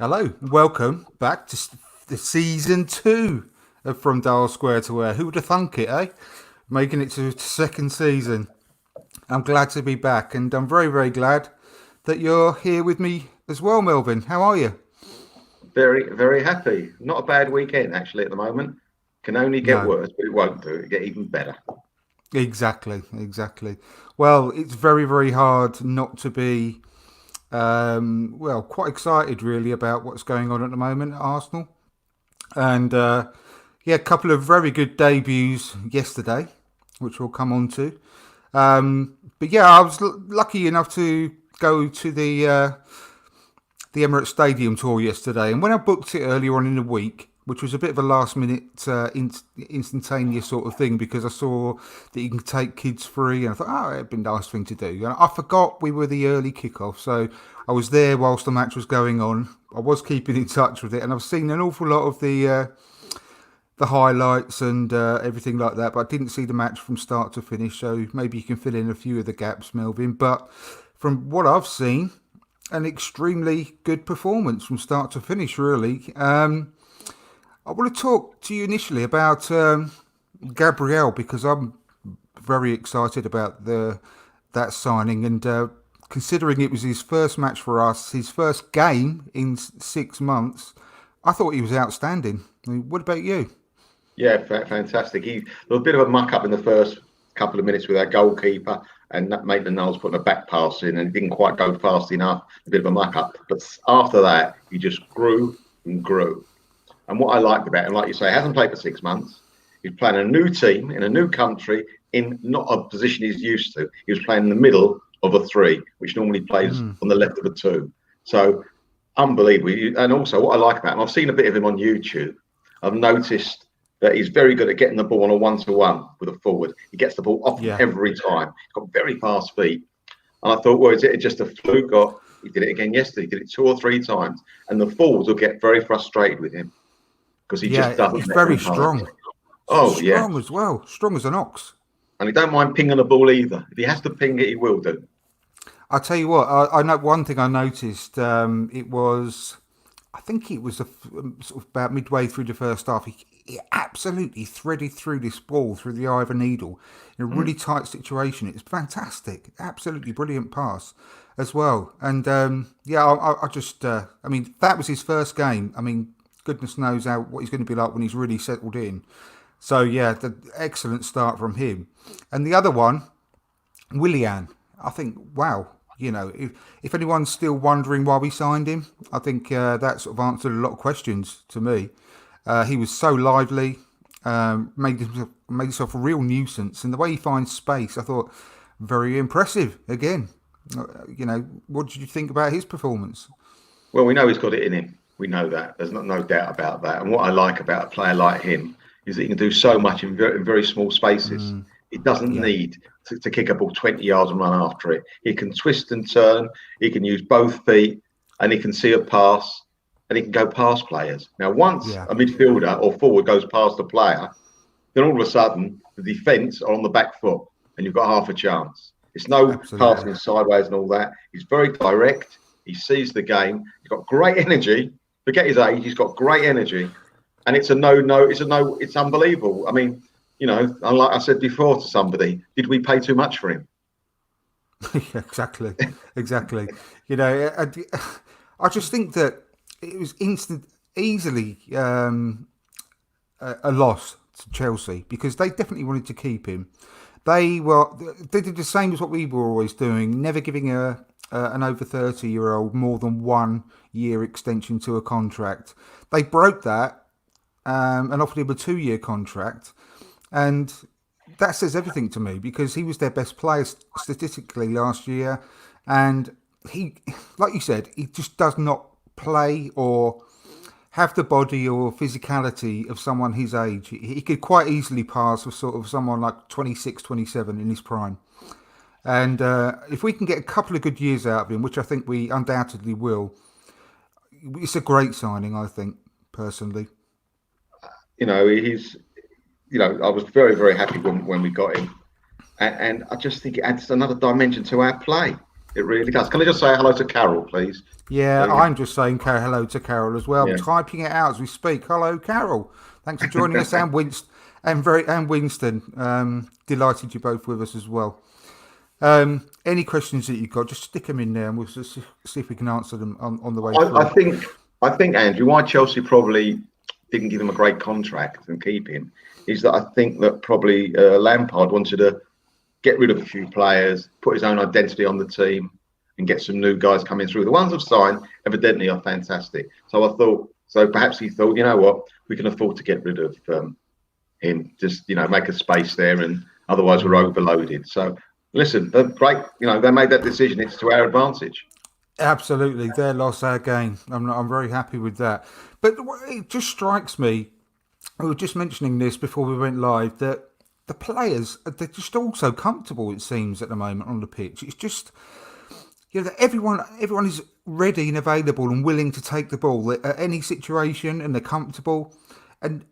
Hello, welcome back to the season 2 of From Dial Square to Where. Who would have thunk it, eh? Making it to the second season. I'm glad to be back, and I'm very, very glad that you're here with me as well, Melvyn. How are you? Very, very happy. Not a bad weekend actually at the moment. Can only get No, worse, but it won't do. It'll get even better. exactly. Well, it's very, very hard not to be, quite excited really about what's going on at the moment at Arsenal. And yeah, a couple of very good debuts yesterday, which we'll come on to. But yeah, I was lucky enough to go to the Emirates Stadium tour yesterday, and when I booked it earlier on in the week, which was a bit of a last minute instantaneous sort of thing, because I saw that you can take kids free, and I thought, oh, it'd been a nice thing to do. And I forgot we were the early kickoff, so I was there whilst the match was going on. I was keeping in touch with it, and I've seen an awful lot of the highlights and everything like that, but I didn't see the match from start to finish. So maybe you can fill in a few of the gaps, Melvin. But from what I've seen, an extremely good performance from start to finish, really. I want to talk to you initially about Gabriel, because I'm very excited about that signing, and considering it was his first match for us, his first game in 6 months, I thought he was outstanding. I mean, what about you? Yeah, fantastic. There was a bit of a muck up in the first couple of minutes with our goalkeeper, and that made the Knowles put a back pass in, and it didn't quite go fast enough. A bit of a muck up, but after that, he just grew and grew. And what I liked about him, like you say, he hasn't played for 6 months. He's playing a new team in a new country in not a position he's used to. He was playing in the middle of a three, which normally plays on the left of a two. So unbelievable. And also, what I like about him, I've seen a bit of him on YouTube. I've noticed that he's very good at getting the ball on a one-to-one with a forward. He gets the ball off him Yeah, every time. He's got very fast feet. And I thought, well, is it just a fluke? Or he did it again yesterday. He did it 2 or 3 times. And the forwards will get very frustrated with him because he just yeah, doesn't he's let very them pass. strong. Oh, yeah. Strong as well. Strong as an ox. And he don't mind pinging the ball either. If he has to ping it, he will do. I'll tell you what, I know one thing I noticed. I think it was sort of about midway through the first half. He absolutely threaded through this ball through the eye of a needle in a really tight situation. It's fantastic. Absolutely brilliant pass as well. And yeah, I just, I mean, that was his first game. I mean, goodness knows what he's going to be like when he's really settled in. So yeah, the excellent start from him. And the other one, Willian, I think, wow, if anyone's still wondering why we signed him, I think that sort of answered a lot of questions to me. He was so lively, made himself a real nuisance, and the way he finds space, I thought, very impressive. Again, what did you think about his performance? Well, we know he's got it in him. We know that. There's no doubt about that. And what I like about a player like him is that he can do so much in very small spaces. He doesn't Yeah, need to kick a ball 20 yards and run after it. He can twist and turn. He can use both feet, and he can see a pass, and he can go past players. Now, once yeah, a midfielder or forward goes past a player, then all of a sudden the defence are on the back foot, and you've got half a chance. It's no absolutely. passing sideways and all that. He's very direct. He sees the game. He's got great energy. Forget his age. He's got great energy, and it's a no. It's a no. It's unbelievable. I mean, like I said before to somebody, did we pay too much for him? Exactly, exactly. You know, I just think that it was easily a loss to Chelsea, because they definitely wanted to keep him. They did the same as what we were always doing, never giving an over 30-year-old more than 1 year extension to a contract. They broke that and offered him a 2 year contract, and that says everything to me, because he was their best player statistically last year, and he, like you said, he just does not play or have the body or physicality of someone his age. He could quite easily pass for sort of someone like 26, 27 in his prime. And if we can get a couple of good years out of him, which I think we undoubtedly will, it's a great signing, I think, personally. He's. I was very happy when we got him, and I just think it adds another dimension to our play. It really does. Can I just say hello to Carol, please? Yeah, So, I'm just saying hello to Carol as well. I'm yeah. typing it out as we speak. Hello, Carol. Thanks for joining us, and Winston. Delighted you're both with us as well. Any questions that you've got, just stick them in there, and we'll just see if we can answer them on the way I through. think Andrew, why Chelsea probably didn't give him a great contract and keep him is that I think that probably Lampard wanted to get rid of a few players, put his own identity on the team, and get some new guys coming through. The ones I've signed evidently are fantastic. So I thought, perhaps he thought, you know what, we can afford to get rid of him, just make a space there, and otherwise we're overloaded. So listen, they're great. They made that decision. It's to our advantage. Absolutely, their loss, our gain. I'm very happy with that. But it just strikes me. We were just mentioning this before we went live that the players, they're just all so comfortable. It seems at the moment on the pitch. It's just that everyone is ready and available and willing to take the ball at any situation, and they're comfortable. And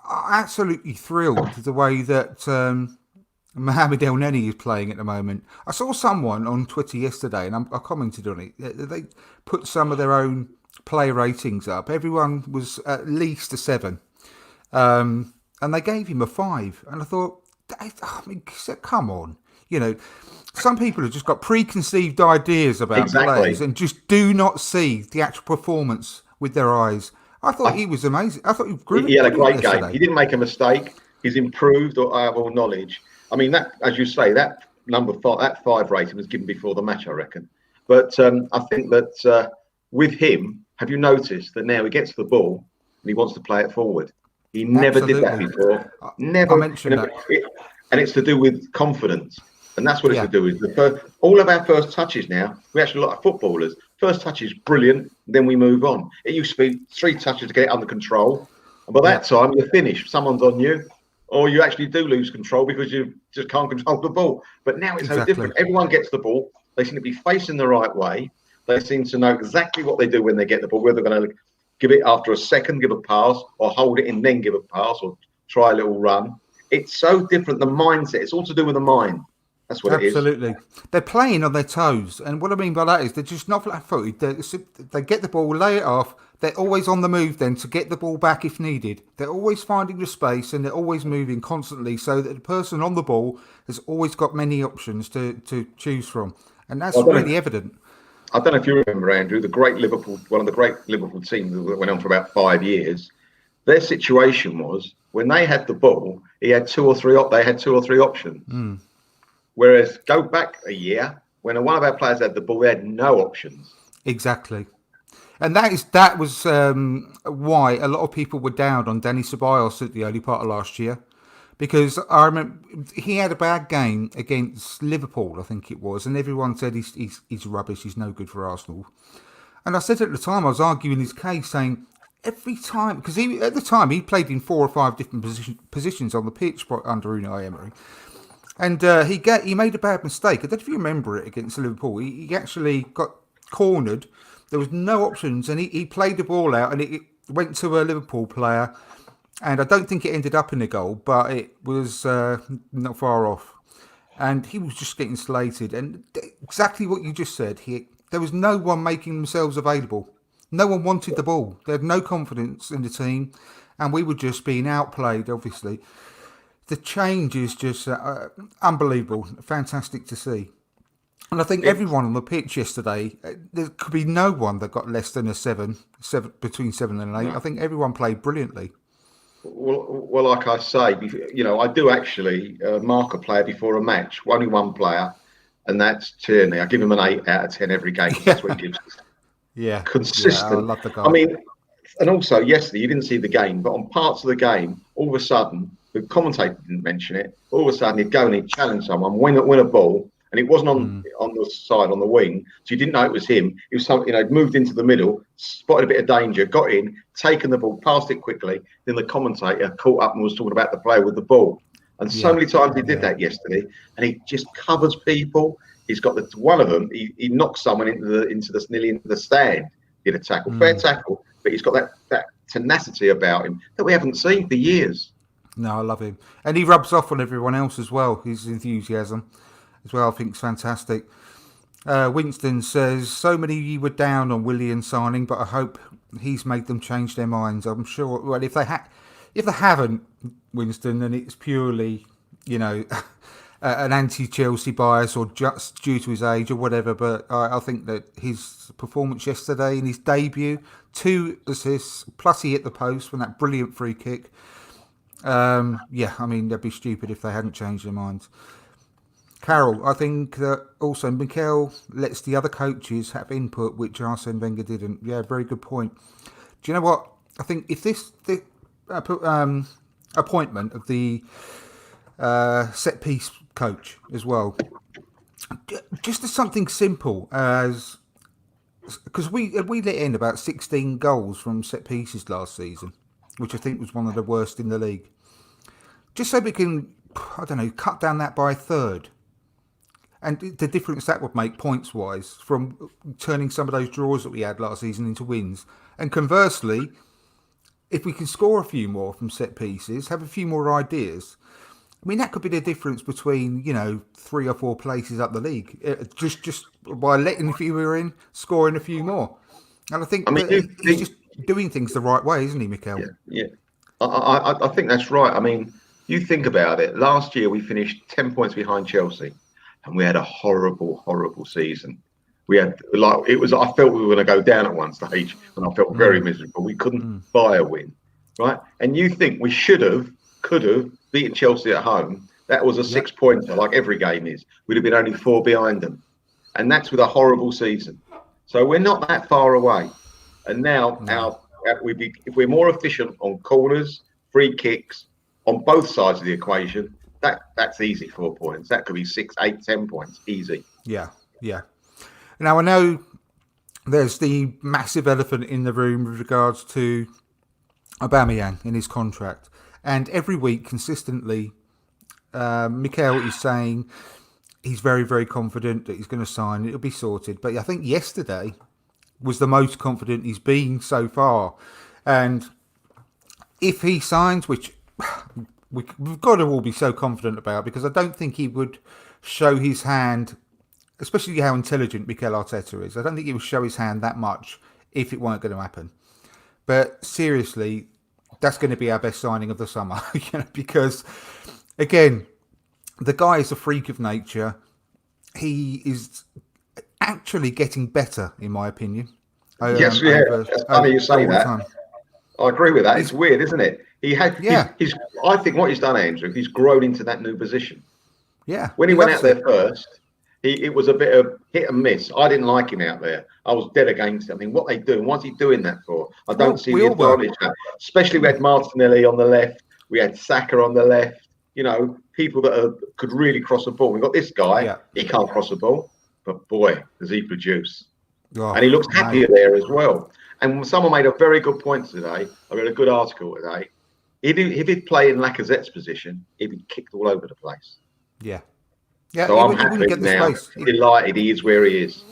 I'm absolutely thrilled the way that Mohamed El Neni is playing at the moment. I saw someone on Twitter yesterday, and I commented on it. They put some of their own player ratings up. Everyone was at least a 7, and they gave him a 5. And I thought, come on, some people have just got preconceived ideas about players and just do not see the actual performance with their eyes. I thought he was amazing. I thought he was brilliant. He had a great yesterday. game. He didn't make a mistake. He's improved or have all knowledge. I mean, that, as you say, that number 5, that 5 rating was given before the match, I reckon. But I think that with him, have you noticed that now he gets the ball and he wants to play it forward? He never did that before. Never. I mentioned that. And it's to do with confidence. And that's what it's to do with all of our first touches now. We actually look like footballers. First touch is brilliant. Then we move on. It used to be 3 touches to get it under control. And by that time, you're finished. Someone's on you. Or you actually do lose control because you just can't control the ball. But now it's so different. Everyone gets the ball. They seem to be facing the right way. They seem to know exactly what they do when they get the ball, whether they're going to give it after a second, give a pass, or hold it and then give a pass, or try a little run. It's so different, the mindset. It's all to do with the mind. That's what it is. Absolutely. They're playing on their toes. And what I mean by that is they're just not flat-footed. They get the ball, lay it off. They're always on the move then to get the ball back if needed. They're always finding the space and they're always moving constantly so that the person on the ball has always got many options to choose from. And that's really evident. I don't know if you remember, Andrew, one of the great Liverpool teams that went on for about 5 years. Their situation was when they had the ball, they had 2 or 3 options. Whereas go back a year, when one of our players had the ball, they had no options. Exactly. And that was why a lot of people were down on Dani Ceballos at the early part of last year. Because I remember he had a bad game against Liverpool, I think it was, and everyone said he's rubbish, he's no good for Arsenal. And I said at the time, I was arguing his case, saying every time, because at the time he played in 4 or 5 different positions on the pitch under Unai Emery. And he made a bad mistake. I don't know if you remember it against Liverpool. He actually got cornered. There was no options, and he played the ball out, and it went to a Liverpool player. And I don't think it ended up in a goal, but it was not far off. And he was just getting slated. And exactly what you just said, there was no one making themselves available. No one wanted the ball. They had no confidence in the team, and we were just being outplayed, obviously. The change is just unbelievable, fantastic to see. And I think everyone on the pitch yesterday, there could be no one that got less than a 7, between 7 and 8. No. I think everyone played brilliantly. Well, like I say, I do actually mark a player before a match. Only one player, and that's Tierney. I give him an 8 out of 10 every game. That's what he gives us. Yeah, consistent. Yeah, I love the guy. I mean, and also yesterday you didn't see the game, but on parts of the game, all of a sudden the commentator didn't mention it. All of a sudden he'd go and he'd challenge someone, win a ball, and it wasn't on the side on the wing, so you didn't know it was him. He was moved into the middle, spotted a bit of danger, got in, taken the ball, passed it quickly. Then the commentator caught up and was talking about the player with the ball. And so many times he did that yesterday, and he just covers people. He's got one of them. He knocked someone nearly into the stand. Did a tackle, fair tackle, but he's got that tenacity about him that we haven't seen for years. No, I love him, and he rubs off on everyone else as well. His enthusiasm, as well, I think is fantastic. Winston says, so many were down on Willian signing, but I hope he's made them change their minds. I'm sure. Well, if they haven't, Winston, then it's purely, you know, an anti-Chelsea bias or just due to his age or whatever. But I think that his performance yesterday in his debut, 2 assists, plus he hit the post from that brilliant free kick. Yeah, I mean, they'd be stupid if they hadn't changed their minds. Carol, I think that also Mikel lets the other coaches have input, which Arsene Wenger didn't. Yeah, very good point. Do you know what? I think if the appointment of the set piece coach as well, just as something simple as, because we let in about 16 goals from set pieces last season, which I think was one of the worst in the league. Just so we can, I don't know, cut down that by a third. And the difference that would make points-wise from turning some of those draws that we had last season into wins. And conversely, if we can score a few more from set pieces, have a few more ideas, I mean, that could be the difference between, 3 or 4 places up the league. Just by letting a few in, scoring a few more. And I think he's just doing things the right way, isn't he, Mikel? Yeah. I think that's right. I mean, you think about it. Last year, we finished 10 points behind Chelsea. And we had a horrible, horrible season. We had I felt we were going to go down at one stage, and I felt very miserable. We couldn't buy a win, right? And you think we could have beaten Chelsea at home. That was a 6-pointer, like every game is. We'd have been only 4 behind them, and that's with a horrible season. So we're not that far away. And now if we're more efficient on corners, free kicks, on both sides of the equation. That's easy 4 points. That could be 6, 8, 10 points. Easy. Yeah. Now I know there's the massive elephant in the room with regards to Aubameyang in his contract. And every week, consistently, Mikel is saying he's very, very confident that he's going to sign. It'll be sorted. But I think yesterday was the most confident he's been so far. And if he signs, which we've got to all be so confident about, because I don't think he would show his hand, especially how intelligent Mikel Arteta is. I don't think he would show his hand that much if it weren't going to happen. But seriously, that's going to be our best signing of the summer, because, again, the guy is a freak of nature. He is actually getting better, in my opinion. Yes, it's funny you say that. Time. I agree with that. It's weird, isn't it? I think what he's done, Andrew, he's grown into that new position. Yeah. When he went out there first, it was a bit of hit and miss. I didn't like him out there. I was dead against it. I mean, what are they doing? What's he doing that for? I don't see the advantage. Especially we had Martinelli on the left. We had Saka on the left. People that could really cross the ball. We got this guy. Yeah. He can't cross the ball. But boy, does he produce. Oh, and he looks happier there as well. And someone made a very good point today. I read a good article today. If he'd play in Lacazette's position, he'd be kicked all over the place. Yeah. So I'm happy now. Delighted he is where he is.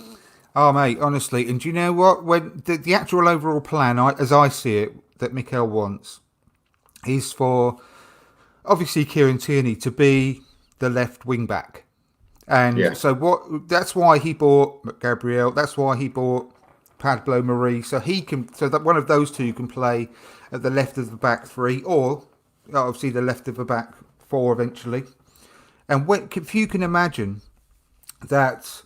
Oh, mate, honestly. And do you know what? When the actual overall plan, as I see it, that Mikel wants, is for, obviously, Kieran Tierney to be the left wing back. And so that's why he bought Gabriel. That's why he bought Pablo Mari. So that one of those two can play at the left of the back 3, or obviously the left of the back 4 eventually. And if you can imagine that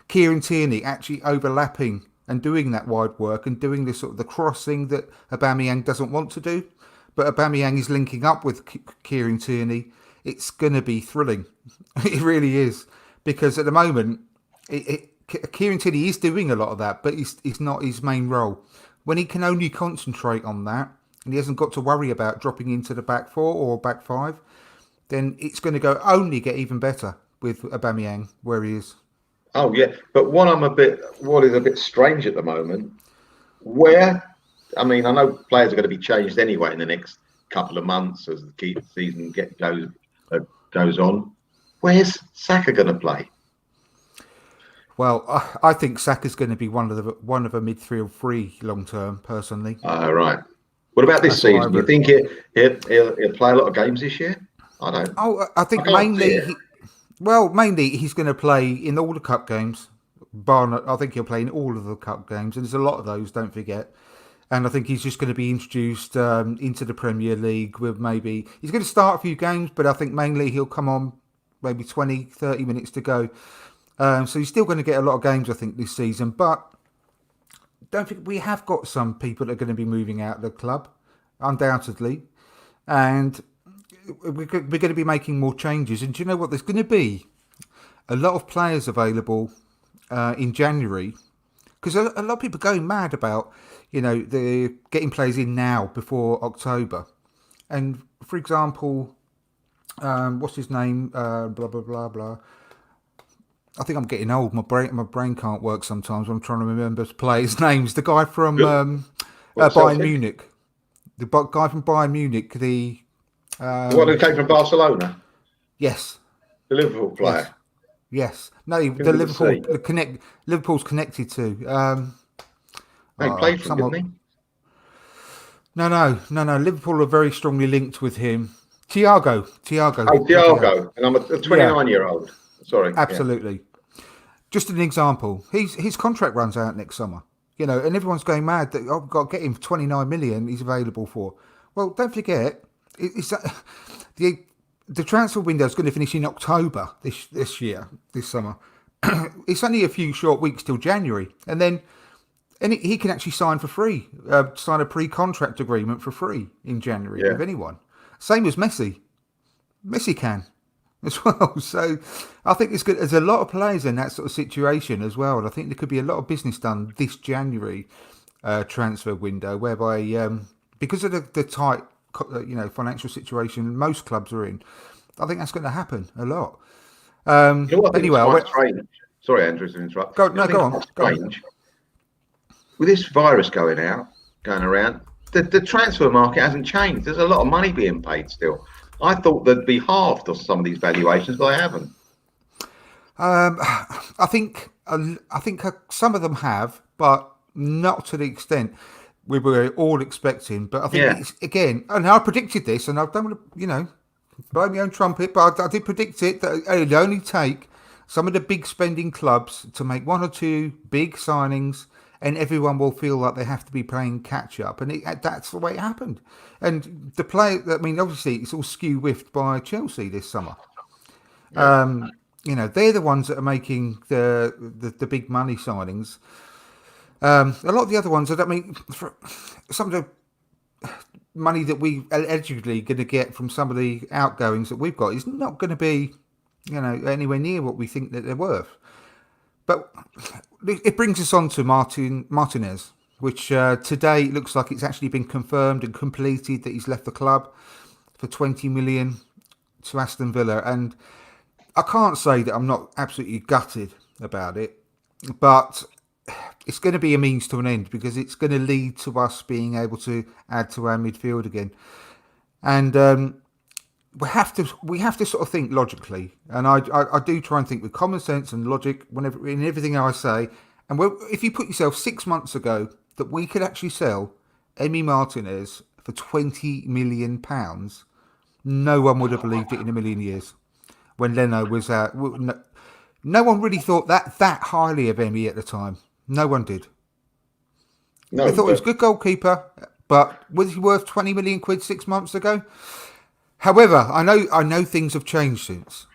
Kieran Tierney actually overlapping and doing that wide work and doing this sort of the crossing that Aubameyang doesn't want to do, but Aubameyang is linking up with Kieran Tierney, it's going to be thrilling. It really is. Because at the moment, Kieran Tierney is doing a lot of that, but it's not his main role. When he can only concentrate on that, and he hasn't got to worry about dropping into the back 4 or back 5, then it's going to only get even better with Aubameyang where he is. Oh yeah, but what is a bit strange at the moment, I know players are going to be changed anyway in the next couple of months as the season goes on. Where's Saka going to play? Well, I think Saka's going to be one of a mid 3 or 3 long term, personally. Right. What about this season? Do you think he'll play a lot of games this year? I don't. Oh, I think mainly. Well, mainly he's going to play in all the cup games. I think he'll play in all of the cup games, and there's a lot of those. Don't forget. And I think he's just going to be introduced into the Premier League with maybe he's going to start a few games, but I think mainly he'll come on maybe 20, 30 minutes to go. So he's still going to get a lot of games, I think, this season. But don't think we have got some people that are going to be moving out of the club, undoubtedly, and we're going to be making more changes. And do you know what? There's going to be a lot of players available in January because a lot of people are going mad about, the getting players in now before October. And for example, what's his name? Blah blah blah blah. I think I'm getting old. My brain can't work sometimes. I'm trying to remember players' names. The guy from Bayern Munich. The guy from Bayern Munich. The one who came from Barcelona. Yes. The Liverpool player. Yes. No, the Liverpool. Liverpool's connected to. He played for him, didn't he? No. Liverpool are very strongly linked with him. Thiago. Oh, Thiago. And I'm a 29-year-old. Sorry. Absolutely. Yeah. Just an example. His contract runs out next summer. And everyone's going mad that I've got to get him for 29 million he's available for. Well, don't forget, the transfer window is going to finish in October this year, this summer. It's only a few short weeks till January. And then he can actually sign for free, sign a pre-contract agreement for free in January with anyone. Same as Messi. Messi can as well. So I think it's good. There's a lot of players in that sort of situation as well. And I think there could be a lot of business done this January transfer window, whereby because of the tight, financial situation most clubs are in, I think that's going to happen a lot. Anyway, strange. Sorry, Andrew, to interrupt. Go on. With this virus going around, the transfer market hasn't changed. There's a lot of money being paid still. I thought they'd be halved of some of these valuations, but they haven't. I think some of them have, but not to the extent we were all expecting. But I think it's, again, and I predicted this, and I don't want to, blow my own trumpet, but I did predict it that it'd only take some of the big spending clubs to make one or two big signings, and everyone will feel like they have to be playing catch up, and that's the way it happened. And the obviously it's all skew-whiffed by Chelsea this summer. Yeah. They're the ones that are making the big money signings. A lot of the other ones, some of the money that we allegedly going to get from some of the outgoings that we've got is not going to be, anywhere near what we think that they're worth. But it brings us on to Martinez, which today it looks like it's actually been confirmed and completed that he's left the club for 20 million to Aston Villa. And I can't say that I'm not absolutely gutted about it, but it's going to be a means to an end because it's going to lead to us being able to add to our midfield again. And we have to sort of think logically, and I do try and think with common sense and logic whenever in everything I say. And if you put yourself 6 months ago that we could actually sell Emi Martinez for £20 million, no one would have believed it in a million years. When Leno was out, no one really thought that highly of Emi at the time. No one did. No, they thought he was a good goalkeeper, but was he worth 20 million quid 6 months ago? However, I know things have changed since,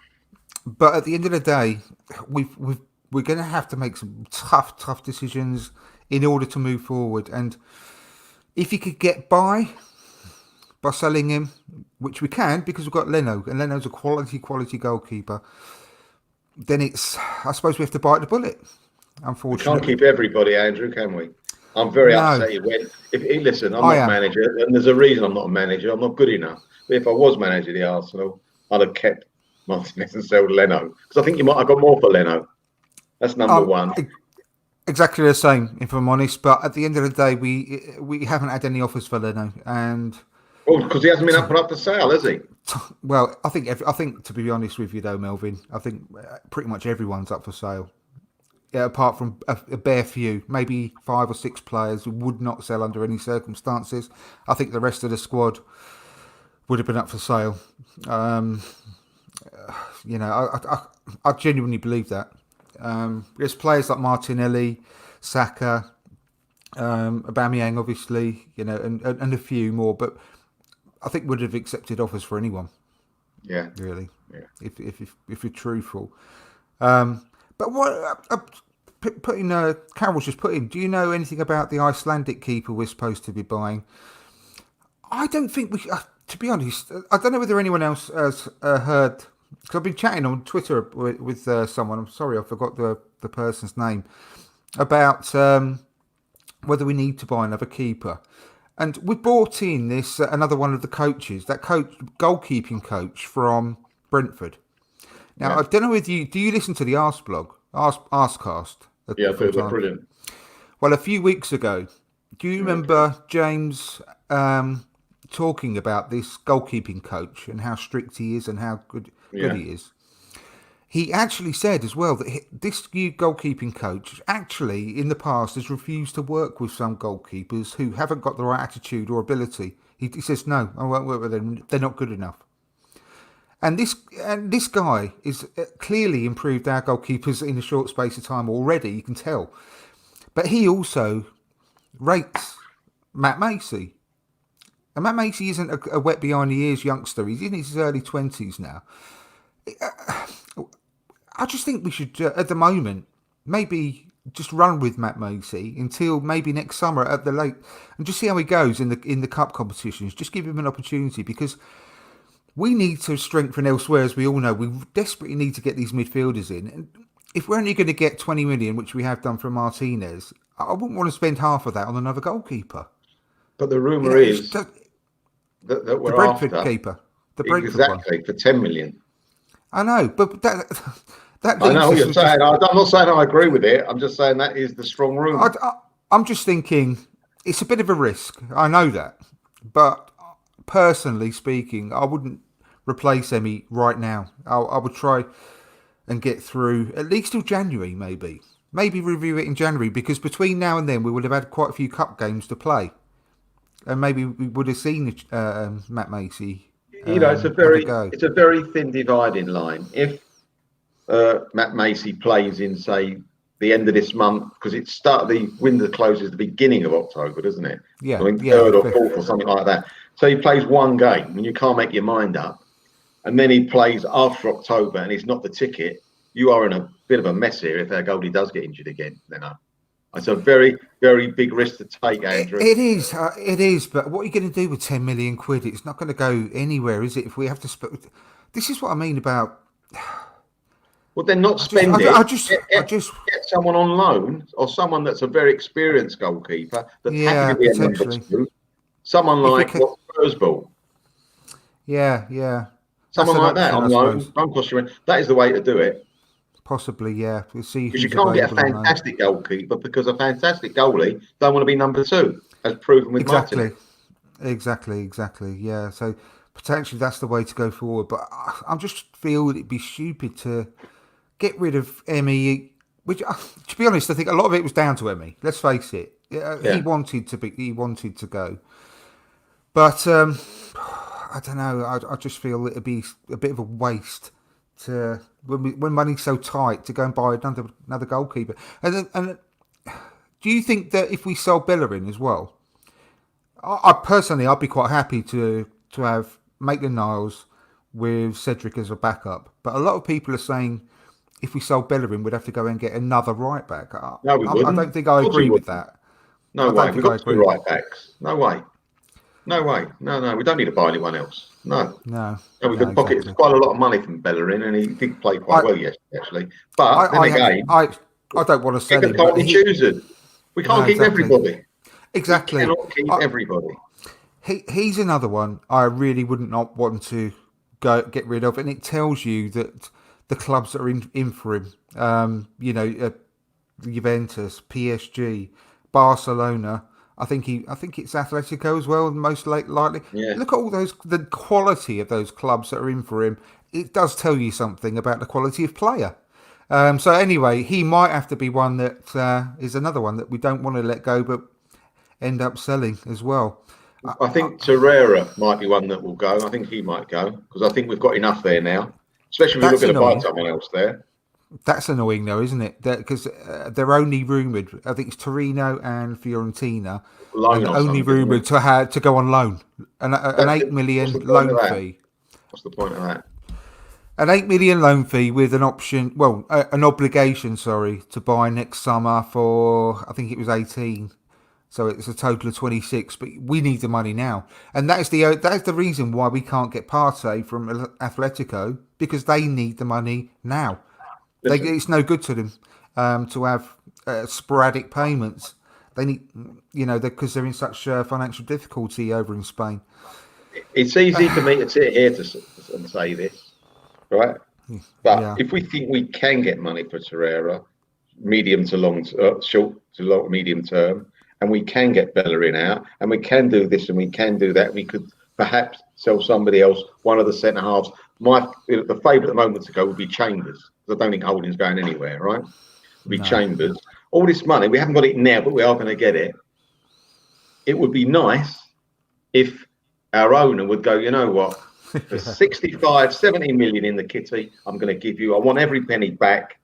but at the end of the day, we're going to have to make some tough decisions in order to move forward. And if you could get by selling him, which we can because we've got Leno, and Leno's a quality goalkeeper, then I suppose we have to bite the bullet. Unfortunately, we can't keep everybody, Andrew, can we? I'm very upset you went. Listen, I'm not a manager, and there's a reason I'm not a manager. I'm not good enough. But if I was manager of the Arsenal, I'd have kept Martinez and sold Leno because I think you might have got more for Leno. That's number one. Exactly the same, if I'm honest. But at the end of the day, we haven't had any offers for Leno, and because he hasn't been put up for sale, has he? Well, I think to be honest with you, though, Melvyn, I think pretty much everyone's up for sale. Yeah, apart from a bare few, maybe 5 or 6 players who would not sell under any circumstances. I think the rest of the squad would have been up for sale. You know, I genuinely believe that. There's players like Martinelli, Saka, Aubameyang, obviously, you know, and a few more, but I think would have accepted offers for anyone, Yeah, really, yeah. if you're truthful. But what putting Carol's just put in? Do you know anything about the Icelandic keeper we're supposed to be buying? I don't think we. To be honest, I don't know whether anyone else has heard. Because I've been chatting on Twitter with someone. I'm sorry, I forgot the person's name about whether we need to buy another keeper. And we brought in this another one of the coaches, that coach, goalkeeping coach from Brentford. Now Yeah, I don't know if you do you listen to the Arse blog, Arsecast yeah, from they're time. brilliant. Well, a few weeks ago, do you Okay. remember James talking about this goalkeeping coach and how strict he is and how good Yeah, he is? He actually said as well that this new goalkeeping coach actually in the past has refused to work with some goalkeepers who haven't got the right attitude or ability. He says, no, I won't work with them. They're not good enough. And this guy is clearly improved our goalkeepers in a short space of time already. You can tell, but he also rates Matt Macy. And Matt Macy isn't a wet behind the ears youngster. He's in his early 20s now. I just think we should, at the moment, maybe just run with Matt Macy until maybe next summer at the late, and just see how he goes in the cup competitions. Just give him an opportunity because we need to strengthen elsewhere, as we all know. We desperately need to get these midfielders in. And if we're only going to get 20 million, which we have done for Martinez, I wouldn't want to spend half of that on another goalkeeper. but the You rumor know, it's is just, that the we're Brentford after keeper, the Brentford one. exactly for 10 million. I know, but that I know leaves what us you're with just. saying. I'm not saying I agree with it. I'm just saying that is the strong I, rumor. I, I'm just thinking it's a bit of a risk. I know that, but personally speaking, I wouldn't replace Emmy right now. I would try and get through at least till January, maybe. Maybe review it in January because between now and then we would have had quite a few cup games to play, and maybe we would have seen Matt Macy You know, have a go. it's a very thin dividing line. If Matt Macy plays in, say, the end of this month, because the window closes the beginning of October, doesn't it? I Yeah, mean, yeah, the third or fifth. fourth or something like that. So he plays one game and you can't make your mind up, and then he plays after October and he's not the ticket. You are in a bit of a mess here if our goalie does get injured again. Then it's a very, very big risk to take, Andrew. It is. But what are you going to do with 10 million quid? It's not going to go anywhere, is it? If we have to this is what I mean about. Well, then not I just, spend I, it. I just, I just, Get someone on loan or someone that's a very experienced goalkeeper that's happy yeah, to be a number potentially. two. Someone If we like could, what Spurs bought. yeah, that's Someone an like that option, on I loan. suppose. Don't cost you. That is the way to do it. Possibly, yeah. We'll see Because you who's can't get a available on loan. fantastic goalkeeper because a fantastic goalie don't want to be number two, as proven with Martinez. Exactly, exactly. Yeah. So potentially that's the way to go forward. But I just feel it'd be stupid to get rid of Emmy. Which, to be honest, I think a lot of it was down to Emmy. Let's face it. He Yeah. wanted to be. He wanted to go. But I don't know. I just feel it'd be a bit of a waste to when money's so tight to go and buy another goalkeeper. And do you think that if we sell Bellerin as well, I personally I'd be quite happy to have Maitland-Niles with Cedric as a backup. But a lot of people are saying if we sold Bellerin, we'd have to go and get another right back. No, we I wouldn't. don't think I Of course we agree with wouldn't. that. No I way. don't We've think I got two agree. right backs. No way. No way. No, no. We don't need to buy anyone else. No. No, No, we no, could pocket exactly. quite a lot of money from Bellerin, and he did play quite I, well yesterday, actually. I, But then I have, again, I don't want to sell keeper him, but can't be choosing. We no, can't keep exactly, everybody. We exactly. cannot keep I, everybody. he's another one I really wouldn't not want to go get rid of, and it tells you that the clubs that are in for him, Juventus, PSG, Barcelona. I think it's Atletico as well, most likely. Yeah. Look at all the quality of those clubs that are in for him. It does tell you something about the quality of player. So anyway, he might have to be one that is another one that we don't want to let go, but end up selling as well. I think Torreira might be one that will go. I think he might go because I think we've got enough there now. especially if you're That's looking to buy annoying. someone else there. That's annoying, though, isn't it? Because they're only rumoured. I think it's Torino and Fiorentina, and Loan they're or only something, isn't it? rumoured to go on loan. An That, 8 million what's the point of loan that? fee. What's the point of that? An 8 million loan fee with an option, well, an obligation, sorry, to buy next summer for I think it was 18. So it's a total of 26. But we need the money now, and that is the reason why we can't get Partey from Atletico, because they need the money now. Listen, It's no good to them to have sporadic payments. They need, because they're in such financial difficulty over in Spain. it's easy for me to sit here and say this, right? But Yeah, if we think we can get money for Torreira, medium to long, short to long, medium term, and we can get Bellerin out, and we can do this and we can do that, we could perhaps sell somebody else, one of the centre halves. The favourite at the moment to go would be Chambers. I don't think Holding's going anywhere, right? Would be no, Chambers. All this money, we haven't got it now, but we are going to get it. It would be nice if our owner would go, you know what, for 65, 70 million in the kitty, I'm going to give you, I want every penny back,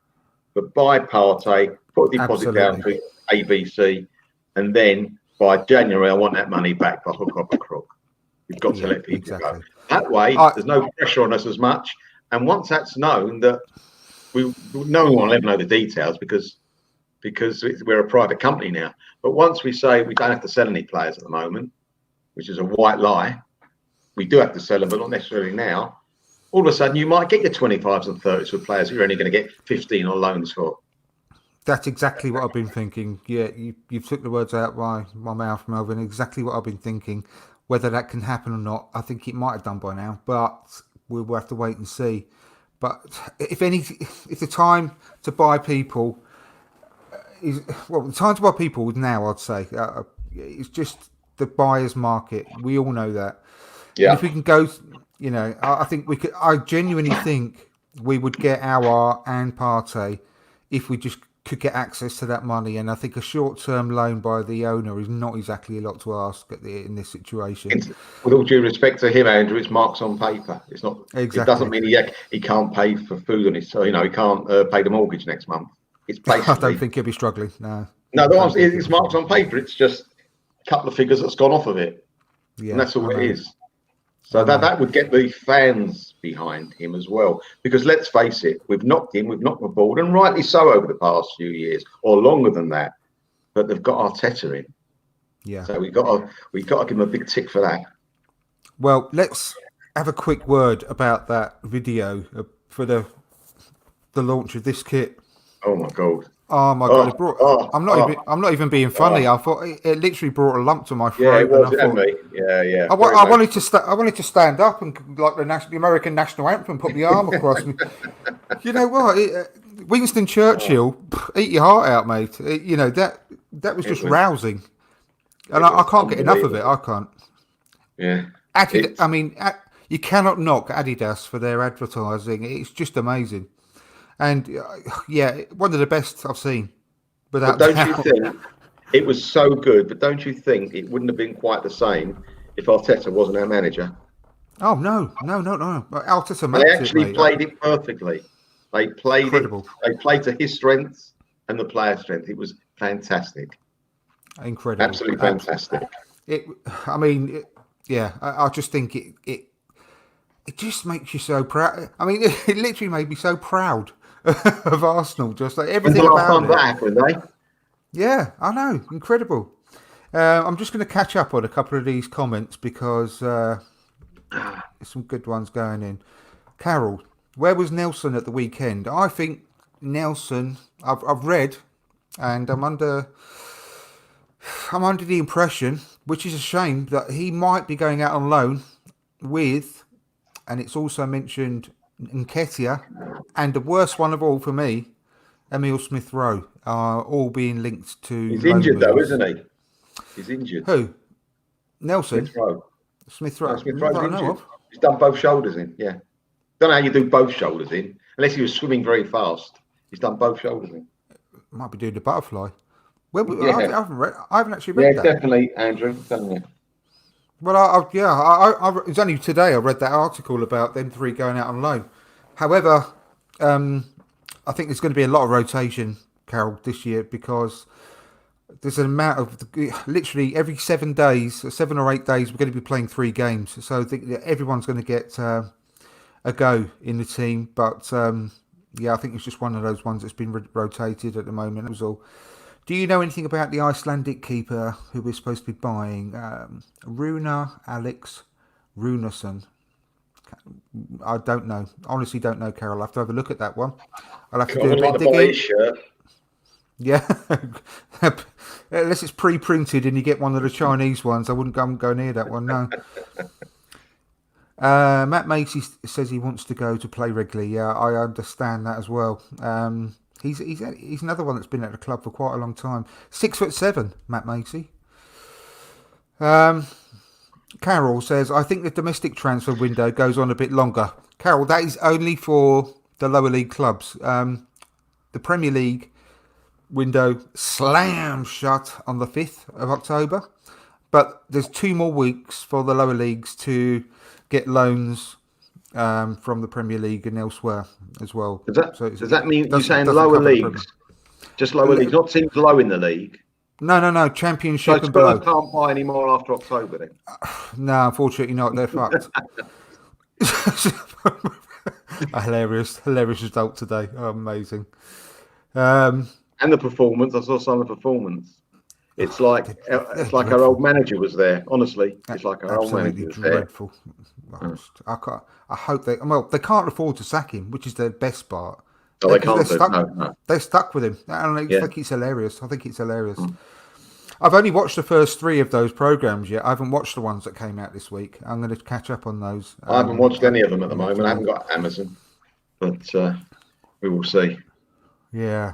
but buy Partey, put a deposit down absolutely. to ABC, and then by January, I want that money back by hook or by crook. You've got to Yeah, let people go. exactly. That way, I there's no pressure on us as much. And once that's known, that no one will ever know the details because we're a private company now. But once we say we don't have to sell any players at the moment, which is a white lie, we do have to sell them, but not necessarily now. All of a sudden, you might get your 25s and 30s with players you're only going to get 15 on loans for. That's exactly what I've been thinking. Yeah, you took the words out my mouth, Melvin. Exactly what I've been thinking. Whether that can happen or not, I think it might have done by now, but we'll have to wait and see. But if the time to buy people the time to buy people is now. I'd say it's just the buyer's market. We all know that, and if Yeah. we can go, I think we could. I genuinely think we would get our and Partey if we just could get access to that money. And I think a short-term loan by the owner is not exactly a lot to ask in this situation. With all due respect to him, Andrew, it's marks on paper. It's not. It doesn't Exactly. mean he can't pay for food on his. He can't pay the mortgage next month. It's I don't basically think he'll be struggling. No, no. I don't think he'll It's be marks struggling. on paper. It's just a couple of figures that's gone off of it, and Yeah, that's all I it know. is. So I know. that would get the fans behind him as well. Because let's face it, we've knocked the ball, and rightly so over the past few years, or longer than that. But they've got Arteta in, Yeah. so we got to give him a big tick for that. Well, let's have a quick word about that video for the launch of this kit. Oh my god! Oh my god! Oh It brought. oh oh I'm not even being funny. oh! I thought it literally brought a lump to my Yeah, it throat, and I was, and thought me. Yeah, very I wanted emotional. to I wanted to stand up and like the American national anthem, put my arm across. And you know what? Winston Oh, Churchill, eat your heart out, mate. That was it just was rousing, and it I was can't get enough of it. I unbelievable. can't. Yeah, I it's. mean, you cannot knock Adidas for their advertising. It's just amazing, and yeah, one of the best I've seen, But without don't you doubt. think it was so good? But don't you think it wouldn't have been quite the same if Arteta wasn't our manager? Oh no, no, no, no! Arteta And they makes it, actually mate. played it perfectly. They played it. Incredible, They played to his strengths and the player strength. It was fantastic, incredible. absolutely fantastic. It. I mean, yeah. I just think it just makes you so proud. I mean, it literally made me so proud of Arsenal. Just like When's the everything last about time that it. happened, eh? Yeah, I know, incredible. I'm just going to catch up on a couple of these comments because there's some good ones going in. Carol, where was Nelson at the weekend? I think Nelson. I've read, and I'm under the impression, which is a shame, that he might be going out on loan with, and it's also mentioned Nketiah, and the worst one of all for me, Emil Smith Rowe, are all being linked to He's loan injured though, moves. isn't he? He's injured. Who? Smith Nelson? Rowe. Smith No, Rowe? Smith Not that Rowe's I know injured. of. He's done both shoulders in. Yeah. Don't know how you do both shoulders in unless he was swimming very fast. He's done both shoulders in. Might be doing the butterfly. Yeah. I haven't actually Yeah, read that. definitely, Andrew. I'm telling you. Well, yeah, it was only today I read that article about them three going out on loan. However, I think there's going to be a lot of rotation, Carol, this year because there's an amount of literally every 7 days, 7 or 8 days, we're going to be playing 3 games. So I think that everyone's going to get a go in the team. But yeah, I think it's just one of those ones that's been rotated at the moment. That was all. Do you know anything about the Icelandic keeper who we're supposed to be buying? Runa Alex Runason. I don't know. Honestly, don't know, Carol. I'll have to have a look at that one. I'll have to I do a would bit like of to buy his digging. shirt. Yeah. Unless it's pre-printed and you get one of the Chinese ones, I wouldn't go near that one, no. Matt Macy says he wants to go to play regularly. Yeah, I understand that as well. He's another one that's been at the club for quite a long time. 6'7", Matt Macy. Carol says, I think the domestic transfer window goes on a bit longer. Carol, that is only for the lower league clubs. The Premier League window slams shut on the 5th of October. But there's 2 more weeks for the lower leagues to get loans from the Premier League and elsewhere as well. Does that mean you're saying doesn't lower cover the Premier. leagues? Just lower leagues, not teams low in the league. No. So Championship and Spurs below. can't buy any more after October then? No, unfortunately not. They're fucked. A hilarious result today. Oh, amazing. And the performance, I saw some of the performance. It's like our old manager was there. Honestly, it's like our old manager was dreadful. I hope they. Well, they can't afford to sack him, which is the best part. there. No, they can't. No. They're stuck with him, and I Yeah. think it's hilarious. I think it's hilarious. I've only watched the first 3 of those programs yet. I haven't watched the ones that came out this week. I'm going to catch up on those. I haven't watched any of them at the moment. I haven't got Amazon, but we will see. Yeah.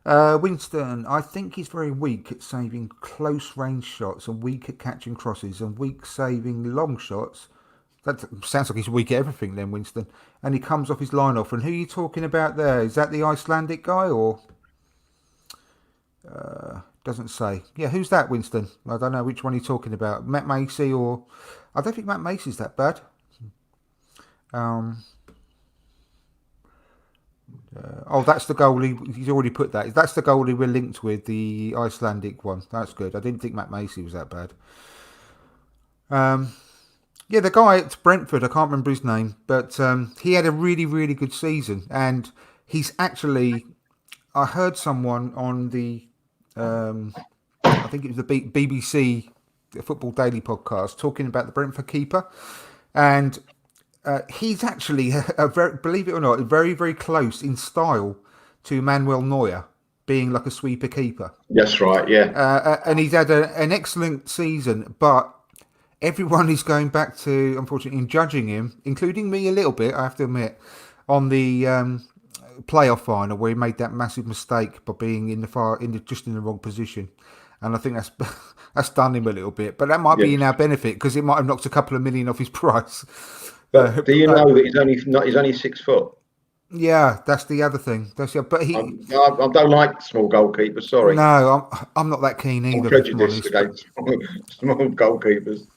Winston, I think he's very weak at saving close range shots and weak at catching crosses and weak saving long shots. That sounds like he's weak at everything then, Winston. And he comes off his line off. And who are you talking about there? Is that the Icelandic guy or... doesn't say. Yeah, who's that, Winston? I don't know which one you're talking about. Matt Macy or... I don't think Matt Macy's that bad. That's the goalie. He's already put that. That's the goalie we're linked with, the Icelandic one. That's good. I didn't think Matt Macy was that bad. Yeah, the guy at Brentford, I can't remember his name, but he had a really, really good season. And he's actually... I heard someone on the... I think it was the BBC Football Daily podcast talking about the Brentford keeper. And... he's actually, believe it or not, very, very close in style to Manuel Neuer, being like a sweeper keeper. That's right, yeah. And he's had an excellent season, but everyone is going back to, unfortunately, in judging him, including me a little bit, I have to admit, on the playoff final where he made that massive mistake by being just in the wrong position. And I think that's done him a little bit. But that might be in our benefit because it might have knocked a couple of million off his price. But do you know that he's only 6 foot? Yeah, that's the other thing. But he. I don't like small goalkeepers. Sorry. No, I'm not that keen either. I'm prejudiced against small goalkeepers.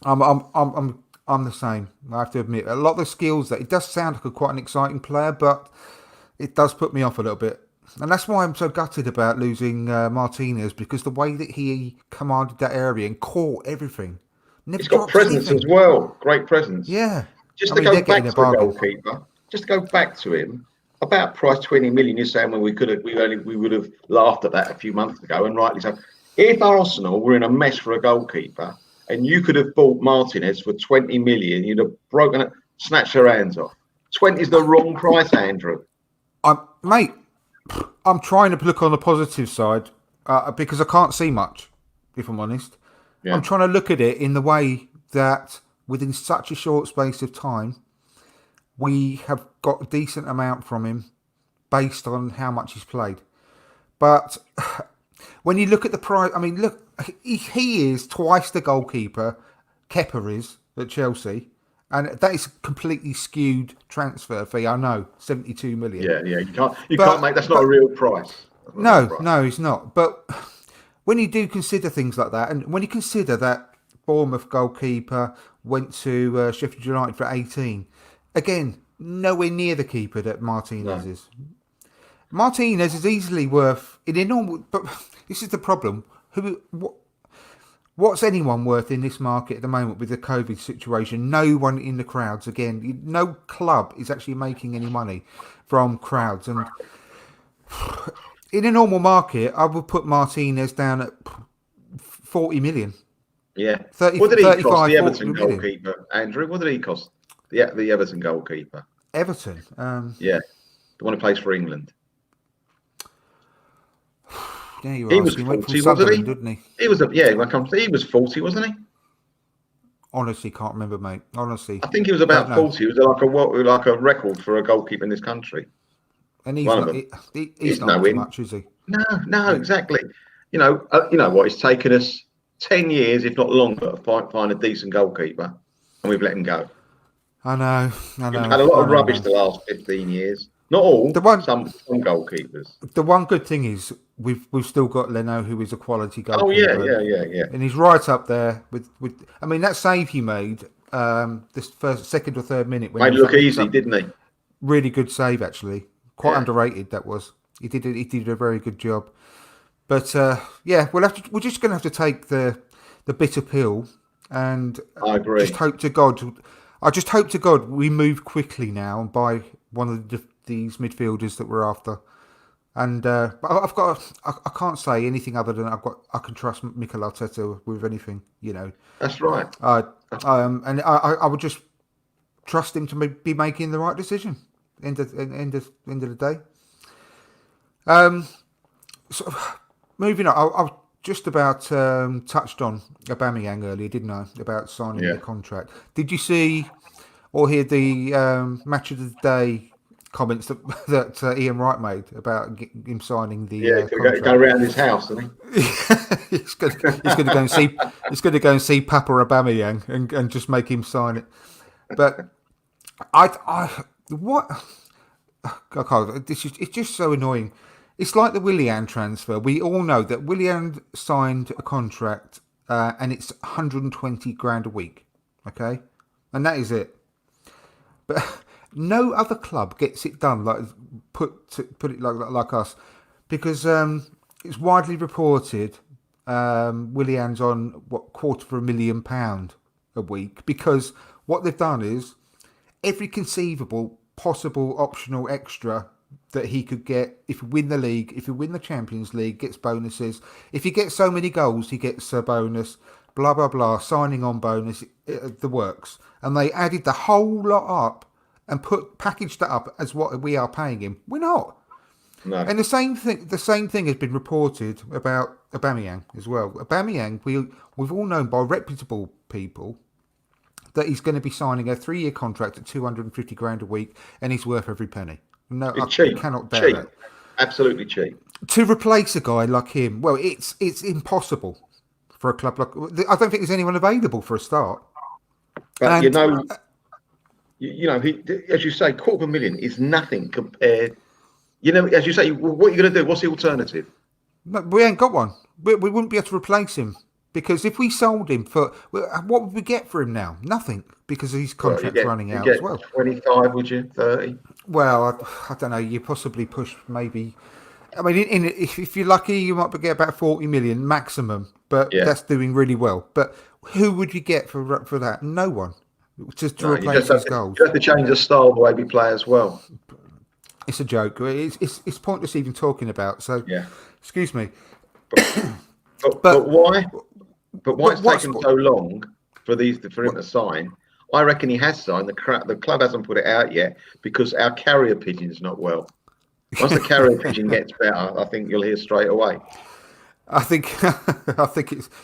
I'm the same. I have to admit, a lot of the skills that it does sound like quite an exciting player, but it does put me off a little bit. And that's why I'm so gutted about losing Martinez, because the way that he commanded that area and caught everything. He's got presence as well. Great presence. Yeah. Just to go back to the goalkeeper, just to go back to him, about price 20 million, you're saying when we would have laughed at that a few months ago, and rightly so. If Arsenal were in a mess for a goalkeeper and you could have bought Martinez for 20 million, you'd have broken it, snatched your hands off. 20 is the wrong price, Andrew. Mate, I'm trying to look on the positive side because I can't see much, if I'm honest. Yeah. I'm trying to look at it in the way that within such a short space of time, we have got a decent amount from him based on how much he's played. But when you look at the price, I mean, look, he is twice the goalkeeper Kepa is at Chelsea. And that is a completely skewed transfer fee. I know, 72 million. Yeah. You can't make, that's not a real price. No, it's not. But when you do consider things like that, and when you consider that Bournemouth goalkeeper went to Sheffield United for 18, again, nowhere near the keeper that Martinez No. is. Martinez is easily worth in a normal, but this is the problem. What's anyone worth in this market at the moment with the COVID situation? No one in the crowds again. No club is actually making any money from crowds, and in a normal market, I would put Martinez down at 40 million. Yeah. 30, What did he cost, 35, the 40 Everton million. goalkeeper, Andrew? What did he cost? The Everton goalkeeper. Everton. Yeah. The one who plays for England. Yeah, you're He was asking. Went from 40, wasn't Sunderland, he? didn't he? He was he was 40, wasn't he? Honestly, can't remember, mate. Honestly, I think he was don't about know. 40. It was like a record for a goalkeeper in this country. And he's One of not. them. He's He's not up to nowhere. much, is he? No, He- exactly. You know what? It's taken us 10 years, if not longer, to find a decent goalkeeper, and we've let him go. I know. We've had a lot of rubbish Man. the last 15 years. Not all, The one, some goalkeepers. the one good thing is we've still got Leno, who is a quality Oh yeah, goalkeeper, yeah. and he's right up there with. I mean, that save he made, this second or third minute when Made it he was look that mix easy, up, didn't he? really good save actually. Quite Yeah, underrated that was. He did a very good job. But yeah, we're just going to have to take the bitter pill and I just agree. hope to God. I just hope to God we move quickly now and buy one of these midfielders that we're after. And but I can't say anything other than I can trust Mikel Arteta with anything. That's right. And I would just trust him to be making the right decision. End of the day. So, moving on, I just about touched on Aubameyang earlier, didn't I? About signing Yeah, the contract. Did you see or hear the match of the day comments that Ian Wright made about him signing yeah. the Go contract? around his house, didn't he? He's going to go and see Papa Aubameyang and just make him sign it. But what I can't. It's just so annoying. It's like the Willian transfer. We all know that Willian signed a contract, and it's 120 grand a week. Okay, and that is it. But no other club gets it done like put it like us, because it's widely reported Willian's on £250,000 a week, because what they've done is every conceivable possible optional extra that he could get if he win the league, if he win the Champions League, gets bonuses. If he gets so many goals, he gets a bonus. Blah blah blah. Signing on bonus, the works, and they added the whole lot up and packaged that up as what we are paying him. We're not. No. And the same thing has been reported about Aubameyang as well. Aubameyang, we've all known by reputable people that he's going to be signing a 3-year contract at 250 grand a week, and he's worth every penny. No, It's I cheap. cannot doubt Cheap. that. Absolutely cheap. To replace a guy like him, well, it's impossible for a club like. I don't think there's anyone available for a start. But And he, as you say, £250,000 is nothing compared. As you say, what are you going to do? What's the alternative? we ain't got one. We wouldn't be able to replace him, because if we sold him for, what would we get for him now? Nothing, because his contract's running out as well. 25, would you? 30? Well, I don't know. You possibly push maybe. I mean, if you're lucky, you might get about 40 million maximum, but Yeah. that's doing really well. But who would you get for that? No one to No, replace his goals. you have to change the style the way we play as well. It's a joke. It's pointless even talking about. So, Yeah. excuse me. But why? But why it's what's- taken so long for him to sign? I reckon he has signed. The club hasn't put it out yet because our carrier pigeon's not well. Once the carrier pigeon gets better, I think you'll hear straight away. I think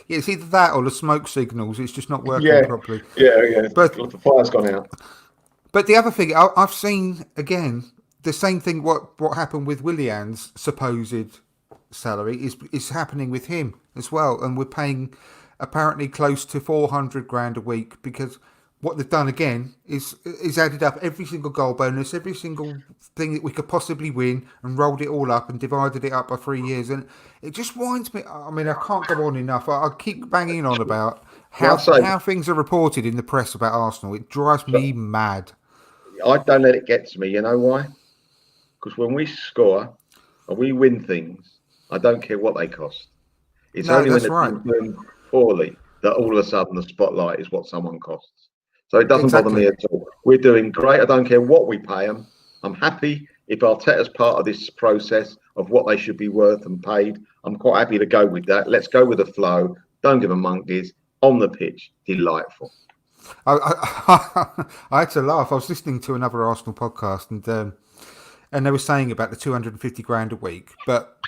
it's either that or the smoke signals. It's just not working properly. Yeah. But The fire's gone out. But the other thing, I've seen again the same thing. What happened with Willian's supposed salary is happening with him as well, and we're paying apparently close to 400 grand a week, because what they've done again is added up every single goal bonus, every single thing that we could possibly win, and rolled it all up and divided it up by 3 years, and it just winds me. I mean, I can't go on enough. I keep banging on about how things are reported in the press about Arsenal. It drives me mad. I don't let it get to me. You know why? Because when we score and we win things, I don't care what they cost. It's No, only when that's the right. team's doing poorly that all of a sudden the spotlight is what someone costs. So it doesn't bother Exactly. me at all. We're doing great. I don't care what we pay them. I'm happy if Arteta's part of this process of what they should be worth and paid. I'm quite happy to go with that. Let's go with the flow. Don't give them monkeys. On the pitch, delightful. I had to laugh. I was listening to another Arsenal podcast, and they were saying about the 250 grand a week, but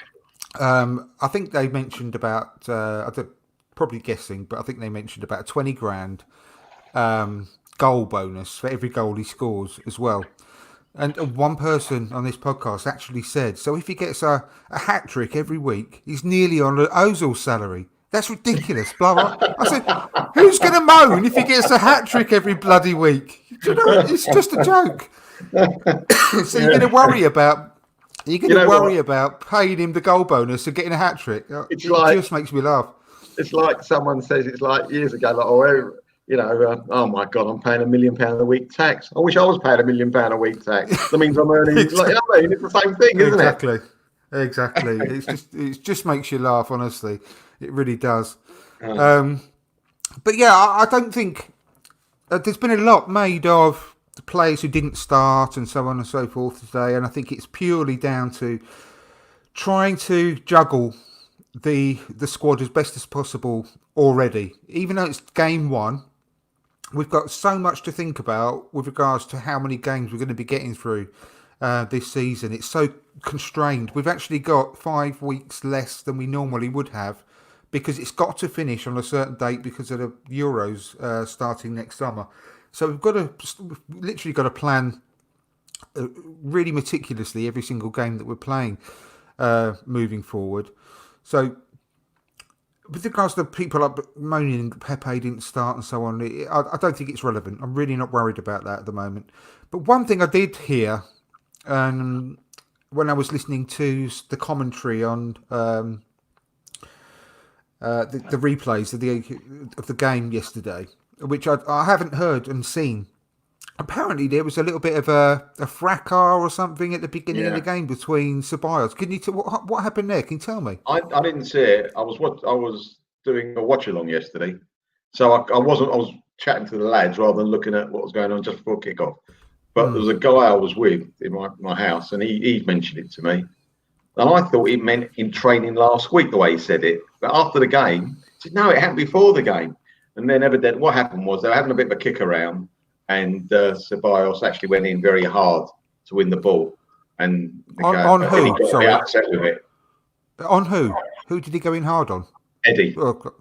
I think they mentioned about probably guessing, but I think they mentioned about a 20 grand goal bonus for every goal he scores as well. And one person on this podcast actually said, so if he gets a hat trick every week, he's nearly on an Ozil salary. That's ridiculous, blah, blah. I said, who's going to moan if he gets a hat trick every bloody week? Do you know, it's just a joke. So you're going to worry about paying him the goal bonus and getting a hat trick. It's It like just makes me laugh. it's like someone says it's like years ago, like, oh, oh my God, I'm paying £1 million a week tax. I wish I was paying £1 million a week tax. That means I'm earning, Exactly. you know what I mean? It's the same thing, isn't it? Exactly. It just makes you laugh, honestly. It really does. Uh, But yeah, I don't think there's been a lot made of the players who didn't start and so on and so forth today, and I think it's purely down to trying to juggle the squad as best as possible already. Even though it's game one, we've got so much to think about with regards to how many games we're going to be getting through this season. It's so constrained. We've actually got 5 weeks less than we normally would have because it's got to finish on a certain date because of the Euros starting next summer. So we've literally got to plan really meticulously every single game that we're playing moving forward. So with regards to people like moaning Pepe didn't start and so on, I don't think it's relevant. I'm really not worried about that at the moment. But one thing I did hear when I was listening to the commentary on the replays of the game yesterday, which I haven't heard and seen. Apparently, there was a little bit of a fracas or something at the beginning of the yeah, game between Ceballos. Can you what happened there? Can you tell me? I didn't see it. I was doing a watch along yesterday, so I wasn't. I was chatting to the lads rather than looking at what was going on just before kickoff. But there was a guy I was with in my house, and he mentioned it to me. And I thought it meant in training last week, the way he said it. But after the game, he said, no, it happened before the game. And then evidently what happened was they were having a bit of a kick around, and Ceballos actually went in very hard to win the ball. And On Eddie who? got a bit Sorry. upset with it. On who? Who did he go in hard on? Eddie. Oh,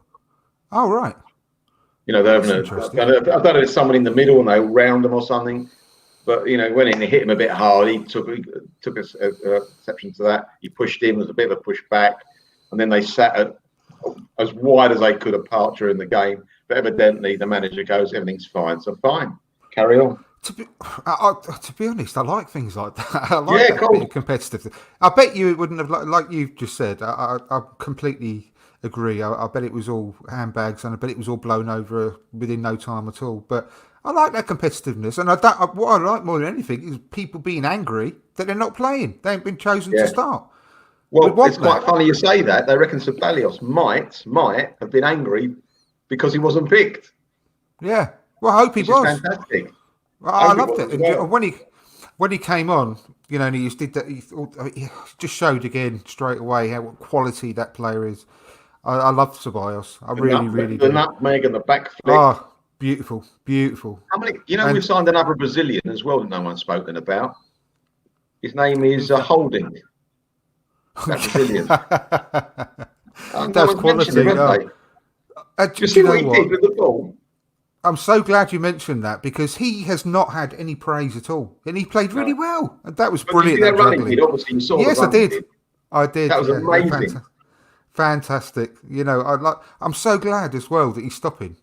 right. They're That's having interesting. I don't know if it's someone in the middle and they round him or something. But went in and hit him a bit hard. He took a exception to that. He pushed him. There was a bit of a push back, and then they sat as wide as they could apart during the game. But evidently, the manager goes, "Everything's fine, so fine, carry on." To be honest, I like things like that. I like Yeah, that bit cool. of competitive. I bet you it wouldn't have like you've just said. I completely agree. I bet it was all handbags, and I bet it was all blown over within no time at all. But I like that competitiveness, and what I like more than anything is people being angry that they're not playing. They ain't been chosen to Yeah. start. We Well, it's want quite that. funny you say that. They reckon Ceballos might have been angry because he wasn't picked, Yeah. Well, I hope he which is was. fantastic. I I hope it loved was it, as and well. when he came on, and he just did that. He just showed again straight away how what quality that player is. I love Ceballos. I really, really The do. nutmeg and the backflip. Oh, beautiful, beautiful. How many? We've And signed another Brazilian as well that no one's spoken about. His name is who's that? Holding. That Brazilian. No That's one's mentioned him, quality. have they? Do you Do see you what know he did what? with the ball? I'm so glad you mentioned that because he has not had any praise at all, and he played really No. well. And that was But did you brilliant. see That that run he juggling. did? Obviously, you saw the Yes, I run he did. did. I did. That was Yeah, yeah, amazing. fantastic. I'm so glad as well that he's stopping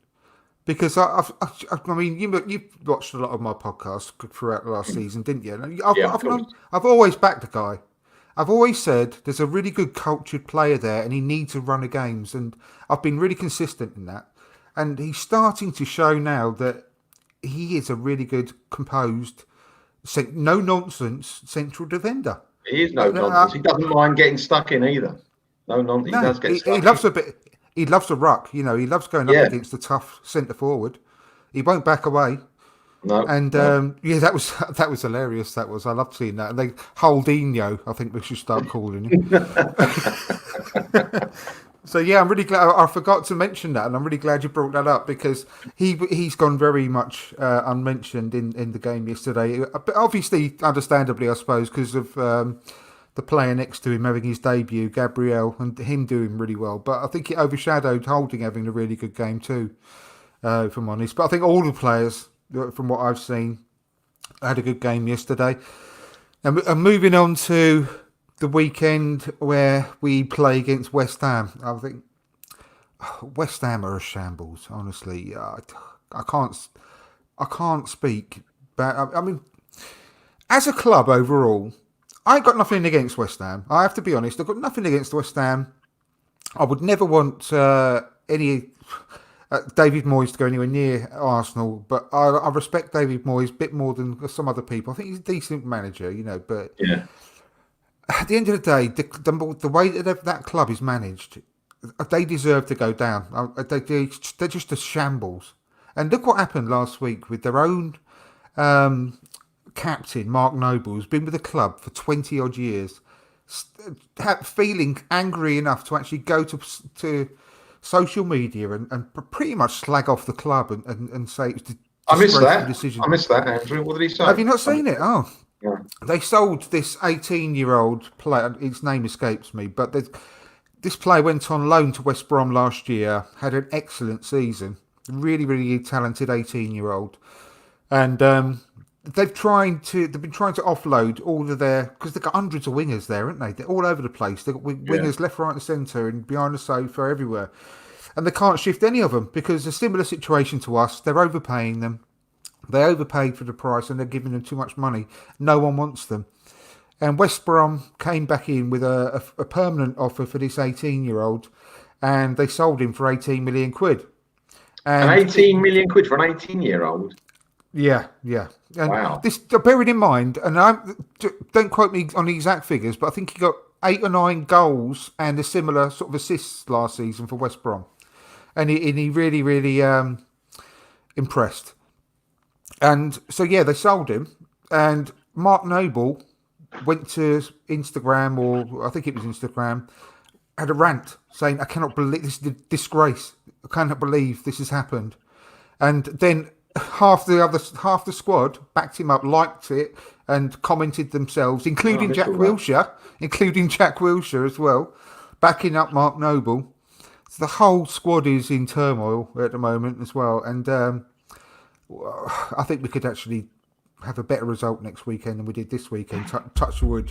because I mean, you've watched a lot of my podcasts throughout the last season, didn't you? And Yeah, of course. I've always backed the guy. I've always said there's a really good cultured player there, and he needs to run the games, and I've been really consistent in that. And he's starting to show now that he is a really good, composed, no nonsense central defender. He is no nonsense. He doesn't mind getting stuck in either. No nonsense. He No, does get he stuck in. loves a bit. He loves a ruck. You know, he loves going up Yeah. against the tough centre forward. He won't back away. No. And No. yeah, that was hilarious. That was. I loved seeing that. And they Holdinho, I think we should start calling him. So yeah, I'm really glad. I forgot to mention that, and I'm really glad you brought that up because he's gone very much unmentioned in the game yesterday. But obviously, understandably, I suppose, because of the player next to him having his debut, Gabriel, and him doing really well. But I think it overshadowed Holding having a really good game too, if I'm honest. But I think all the players, from what I've seen, had a good game yesterday. And moving on to the weekend where we play against West Ham, I think West Ham are a shambles. Honestly, I can't speak. But I mean, as a club overall, I ain't got nothing against West Ham. I have to be honest. I've got nothing against West Ham. I would never want any David Moyes to go anywhere near Arsenal, but I respect David Moyes a bit more than some other people. I think he's a decent manager, you know. But Yeah. at the end of the day, the way that club is managed, they deserve to go down. They're just a shambles. And look what happened last week with their own captain, Mark Noble, who's been with the club for 20 odd years, feeling angry enough to actually go to social media and pretty much slag off the club and say it's a I missed disgraceful that. decision. I missed that, Andrew. What did he say? Have you not seen it? Oh. Yeah. They sold this 18-year-old player, his name escapes me, but this player went on loan to West Brom last year, had an excellent season, really, really talented 18-year-old. And they've been trying to offload all of their, because they've got hundreds of wingers there, haven't they? They're all over the place. They've got wingers left, right and centre and behind the sofa, everywhere. And they can't shift any of them because a similar situation to us, they're overpaying them. They overpaid for the price and they're giving them too much money. No one wants them. And West Brom came back in with a permanent offer for this 18-year-old and they sold him for 18 million quid. And 18 million quid for an 18-year-old? Yeah, yeah. And wow. This, bearing in mind, and don't quote me on the exact figures, but I think he got 8 or 9 goals and a similar sort of assists last season for West Brom. And he really, really impressed. And so, yeah, they sold him. And Mark Noble went to Instagram, or I think it was Instagram, had a rant saying, I cannot believe this is a disgrace. I cannot believe this has happened. And then half the squad backed him up, liked it, and commented themselves, including Jack Wilshere as well, backing up Mark Noble. So the whole squad is in turmoil at the moment as well. And I think we could actually have a better result next weekend than we did this weekend. Touch wood.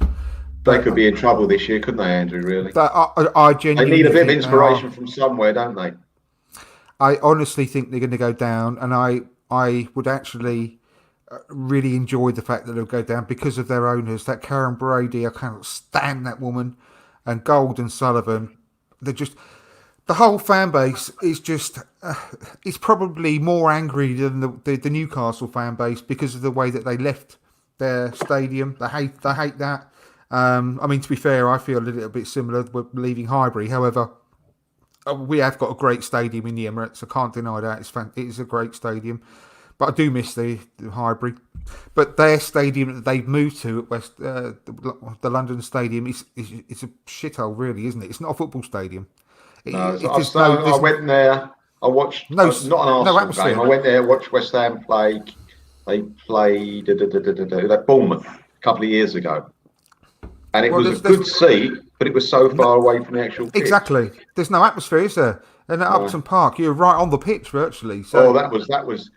They could be in trouble this year, couldn't they, Andrew? Really? I genuinely they need a bit of inspiration from somewhere, don't they? I honestly think they're going to go down, and I would actually really enjoy the fact that they'll go down because of their owners. That Karen Brady, I cannot stand that woman, and Gold and Sullivan. They're just. The whole fan base is just, it's probably more angry than the Newcastle fan base because of the way that they left their stadium. They hate that. I mean, to be fair, I feel a little bit similar with leaving Highbury. However, we have got a great stadium in the Emirates. I can't deny that. It is a great stadium. But I do miss the Highbury. But their stadium that they've moved to at West, the London Stadium, it's a shithole, really, isn't it? It's not a football stadium. I went there. I watched not an Arsenal game. I went there, watched West Ham play. They played Bournemouth a couple of years ago, and it was a good seat, but it was so far away from the actual pitch. Exactly. There's no atmosphere, is there? And at Upton Park, you're right on the pitch virtually. So that was.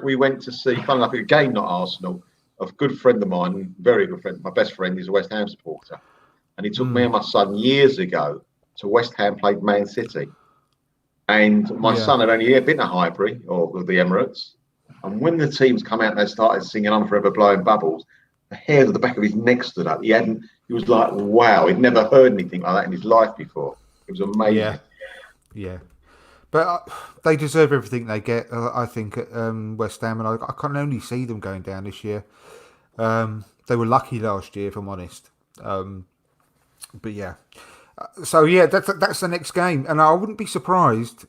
We went to see, fun enough, a game, not Arsenal. A good friend of mine, very good friend, my best friend, is a West Ham supporter, and he took me and my son years ago to West Ham played Man City. And my son had only been to Highbury or the Emirates. And when the teams come out and they started singing I'm Forever Blowing Bubbles, the hairs at the back of his neck stood up. He was like, wow, he'd never heard anything like that in his life before. It was amazing. Yeah. But they deserve everything they get, I think, at West Ham. And I can only see them going down this year. They were lucky last year, if I'm honest. But yeah, so yeah, that's the next game, and I wouldn't be surprised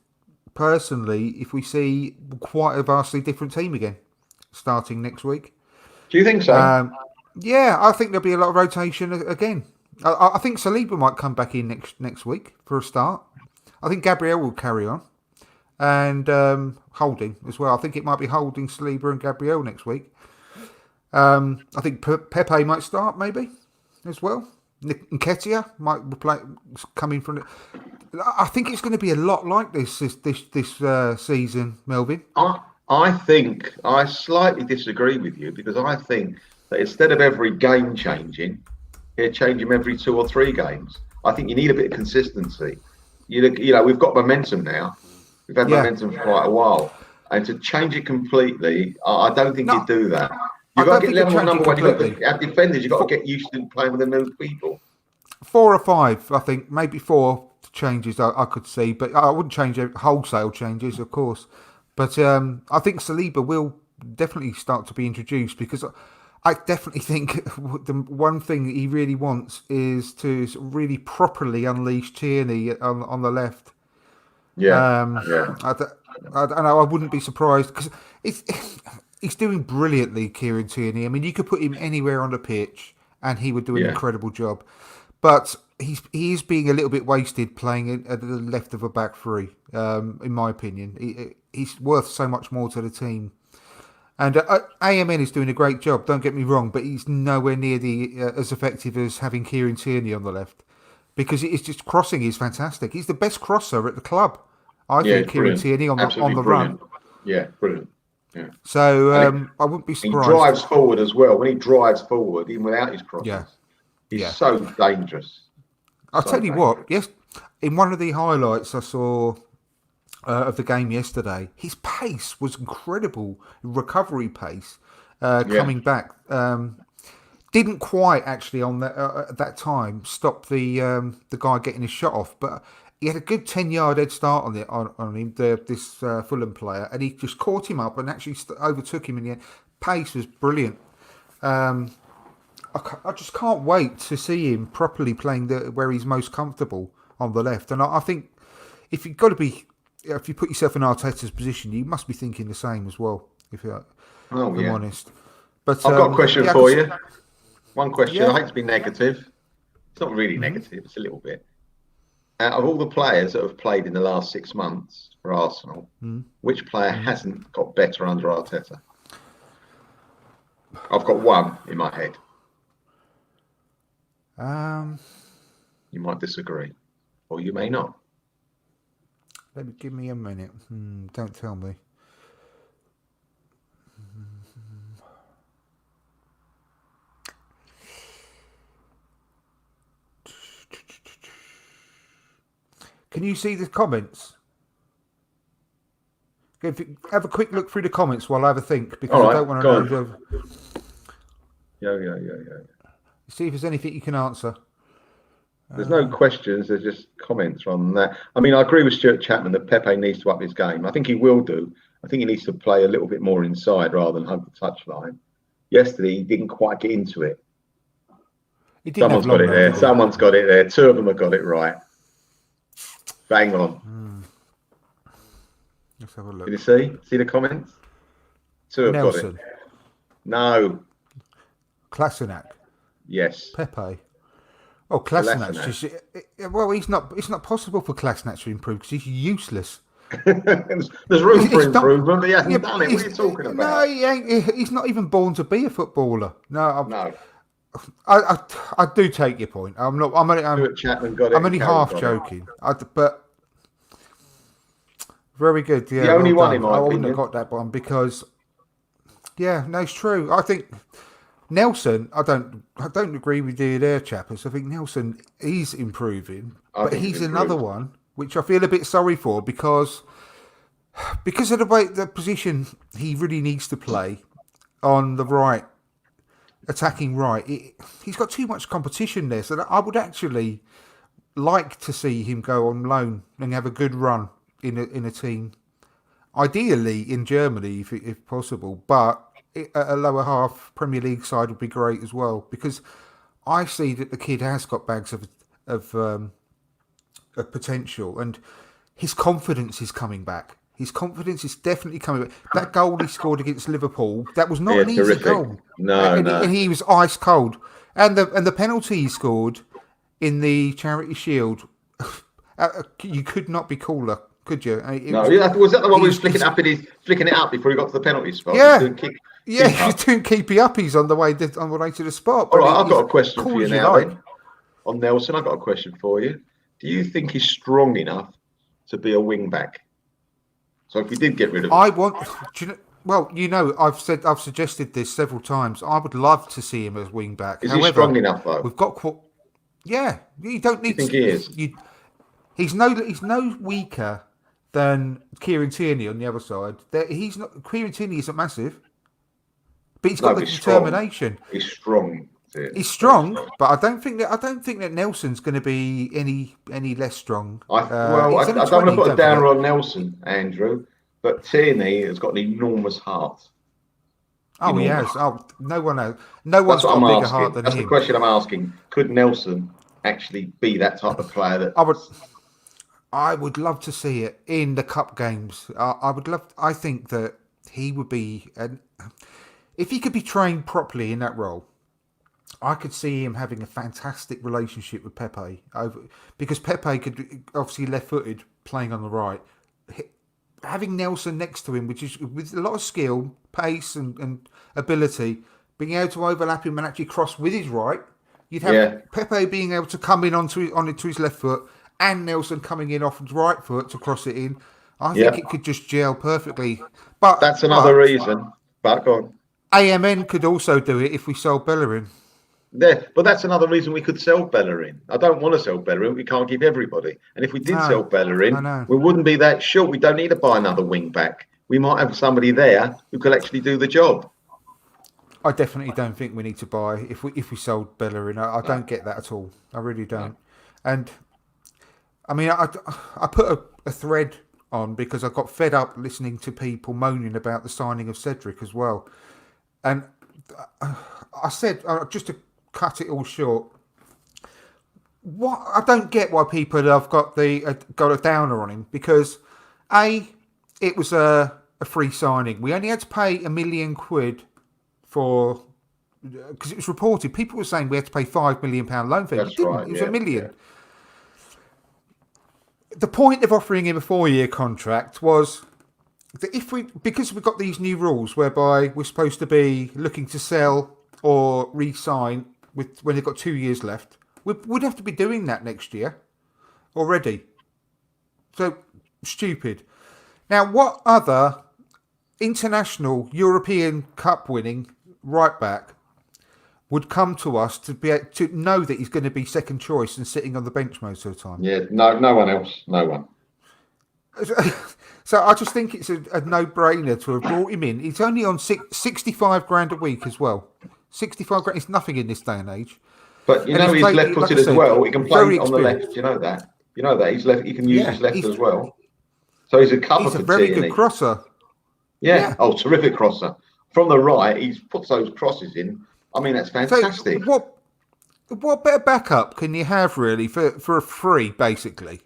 personally if we see quite a vastly different team again starting next week. Do you think so? Yeah, I think there'll be a lot of rotation again. I think Saliba might come back in next week for a start. I think Gabriel will carry on, and Holding as well. I think it might be Holding, Saliba, and Gabriel next week. I think Pepe might start maybe as well. Nketiah might come in from it. I think it's going to be a lot like this season, Melvin. I think I slightly disagree with you, because I think that instead of every game changing, you change them every 2 or 3 games. I think you need a bit of consistency. You know, we've got momentum now. We've had momentum for quite a while, and to change it completely, I don't think you do that. You've got to get level number one. You've got to have defenders. You've got to get used to playing with the new people. 4 or 5, I think, maybe 4 changes I could see, but I wouldn't change wholesale changes, of course. But I think Saliba will definitely start to be introduced, because I definitely think the one thing that he really wants is to really properly unleash Tierney on the left. Yeah, I wouldn't be surprised, because he's doing brilliantly, Kieran Tierney. I mean, you could put him anywhere on the pitch and he would do an incredible job. But he is being a little bit wasted playing at the left of a back three, in my opinion. He's worth so much more to the team. And AMN is doing a great job, don't get me wrong, but he's nowhere near as effective as having Kieran Tierney on the left. Because it's just crossing is fantastic. He's the best crosser at the club. I think Kieran Tierney on the run. Yeah, brilliant. Yeah. So I wouldn't be surprised. He drives forward as well. When he drives forward, even without his crosses, he's so dangerous. I'll tell you what, yes, in one of the highlights I saw of the game yesterday, his pace was incredible, recovery pace, coming back. Didn't quite actually on that at that time stop the guy getting his shot off, but he had a good 10-yard head start on him, this Fulham player, and he just caught him up and actually overtook him in the end. Pace was brilliant. I just can't wait to see him properly playing where he's most comfortable on the left. And I think if you put yourself in Arteta's position, you must be thinking the same as well. If I'm honest. But I've got a question for you. One question. I hate to be negative. It's not really negative. It's a little bit. Out of all the players that have played in the last 6 months for Arsenal, which player hasn't got better under Arteta? I've got one in my head. You might disagree, or you may not. Give me a minute. Don't tell me. Can you see the comments? Have a quick look through the comments while I have a think, because I don't want to know. Yeah. See if there's anything you can answer. There's no questions. There's just comments on that. I mean, I agree with Stuart Chapman that Pepe needs to up his game. I think he will do. I think he needs to play a little bit more inside rather than hug the touchline. Yesterday, he didn't quite get into it. Someone's got it there. Someone's got it there. 2 of them have got it right. Bang on. Let's have a look. Did you see the comments? 2 have got it. No. Kolasinac. Yes. Pepe. Oh, Kolasinac. Well, it's not possible for Kolasinac to improve because he's useless. There's room for improvement, but he hasn't done it. What are you talking about? No, he's not even born to be a footballer. No. I do take your point. I'm only half joking. But very good. Yeah, the only one in my opinion. I wouldn't have got that one because, it's true. I think Nelson. I don't agree with you there, Chappers. I think Nelson is improving, but he's another one which I feel a bit sorry for because of the position he really needs to play on the right. Attacking right, he's got too much competition there. So that I would actually like to see him go on loan and have a good run in a team, ideally in Germany if possible. But at a lower half Premier League side would be great as well, because I see that the kid has got bags of potential, and his confidence is coming back. His confidence is definitely coming back. That goal he scored against Liverpool, that was not Yeah, an easy terrific. goal, No, no. and he was ice cold. And the penalty he scored in the Charity Shield, you could not be cooler, could you? No, yeah, was that the one we was he's flicking it up before he got to the penalty spot? He was yeah, doing yeah, keep he's up. doing keepy uppies on the way to the spot. All But right, I've he's got a question for cool you as you now like. then. On Nelson, I've got a question for you. Do you think he's strong enough to be a wing back? So if we did get rid of him, I want. Do you know, well, I've suggested this several times. I would love to see him as wing back. is he However, strong enough though? we've got. Yeah, you don't Do you need. think he is? He's no weaker than Kieran Tierney on the other side. He's not. Kieran Tierney isn't massive, but he's got the He's strong. determination. He's strong. He's strong, but I don't think that Nelson's going to be any less strong. I don't want to 20, put a don't downer forget. on Nelson, Andrew, but Tierney has got an enormous heart. Oh, he Enormous. has. Oh, no one has. No That's one's what got I'm a bigger asking. heart than That's the him. question I'm asking. Could Nelson actually be that type of player that I would. I would love to see it in the cup games. I would love. I think that he would be, if he could be trained properly in that role. I could see him having a fantastic relationship with Pepe because Pepe could obviously left-footed playing on the right. Having Nelson next to him, which is with a lot of skill, pace, and ability, being able to overlap him and actually cross with his right, you'd have Pepe being able to come in onto his left foot, and Nelson coming in off his right foot to cross it in. I think it could just gel perfectly. But that's another reason. But go on. AMN could also do it if we sold Bellerin. There, but that's another reason we could sell Bellerin. I don't want to sell Bellerin. We can't keep everybody. And if we did sell I Bellerin, know. we wouldn't be that short. We don't need to buy another wing back. We might have somebody there who could actually do the job. I definitely don't think we need to buy if we sold Bellerin. I don't get that at all. I really don't. And I mean, I put a thread on because I got fed up listening to people moaning about the signing of Cedric as well. And I said, just to cut it all short, what I don't get why people have got a downer on him, because it was a free signing. We only had to pay £1 million for, because it was reported. People were saying we had to pay £5 million loan fee. That's We didn't. right. It was £1 million. Yeah. The point of offering him a 4-year contract was that because we've got these new rules whereby we're supposed to be looking to sell or re-sign when they've got 2 years left, we'd have to be doing that next year already. So stupid. Now, what other international European Cup winning right back would come to us to know that he's going to be second choice and sitting on the bench most of the time? Yeah, no one else. No one. So I just think it's a no-brainer to have brought him in. He's only on 65 grand a week as well. 65 grand is nothing in this day and age. But he's left-footed as well. He can play on the left. You know that. He's left. He can use his left as well. So he's a cover. He's a very good crosser. Yeah. Oh, terrific crosser from the right. He puts those crosses in. I mean, that's fantastic. So what better backup can you have really for a free, basically?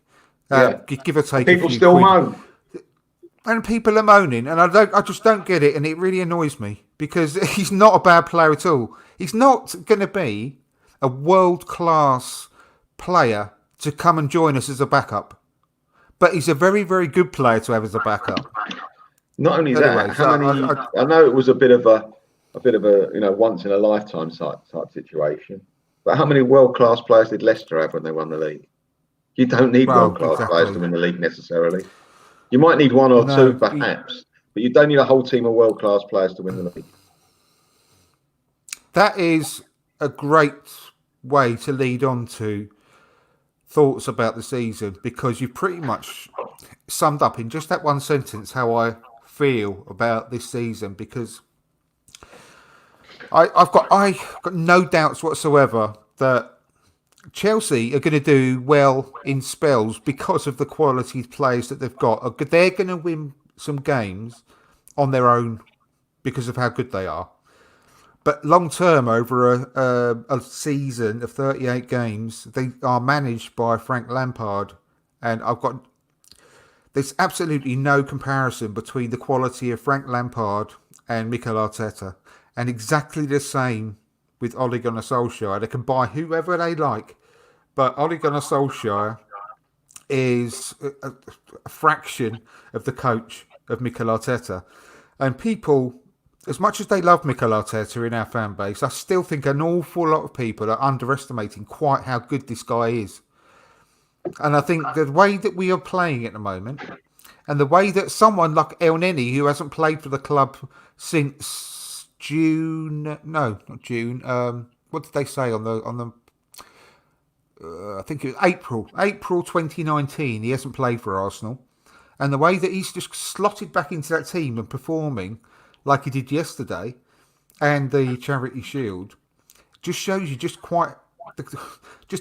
Give or take. People still moan. And people are moaning, and I just don't get it, and it really annoys me because he's not a bad player at all. He's not going to be a world-class player to come and join us as a backup, but he's a very, very good player to have as a backup. Not only that, I know it was a bit of a once in a lifetime type situation, but how many world-class players did Leicester have when they won the league? You don't need world-class players to win the league necessarily. You might need one or two, perhaps, but you don't need a whole team of world-class players to win the league. That is a great way to lead on to thoughts about the season, because you pretty much summed up in just that one sentence how I feel about this season, because I've got no doubts whatsoever that Chelsea are going to do well in spells because of the quality players that they've got. They're going to win some games on their own because of how good they are. But long term, over a season of 38 games, they are managed by Frank Lampard. And there's absolutely no comparison between the quality of Frank Lampard and Mikel Arteta. And exactly the same with Ole Gunnar Solskjaer. They can buy whoever they like. But Ole Gunnar Solskjaer is a fraction of the coach of Mikel Arteta. And people, as much as they love Mikel Arteta in our fan base, I still think an awful lot of people are underestimating quite how good this guy is. And I think the way that we are playing at the moment, and the way that someone like El Neni, who hasn't played for the club since June, no, not June. What did they say on the? I think it was April 2019. He hasn't played for Arsenal, and the way that he's just slotted back into that team and performing like he did yesterday, and the Charity Shield, just shows you just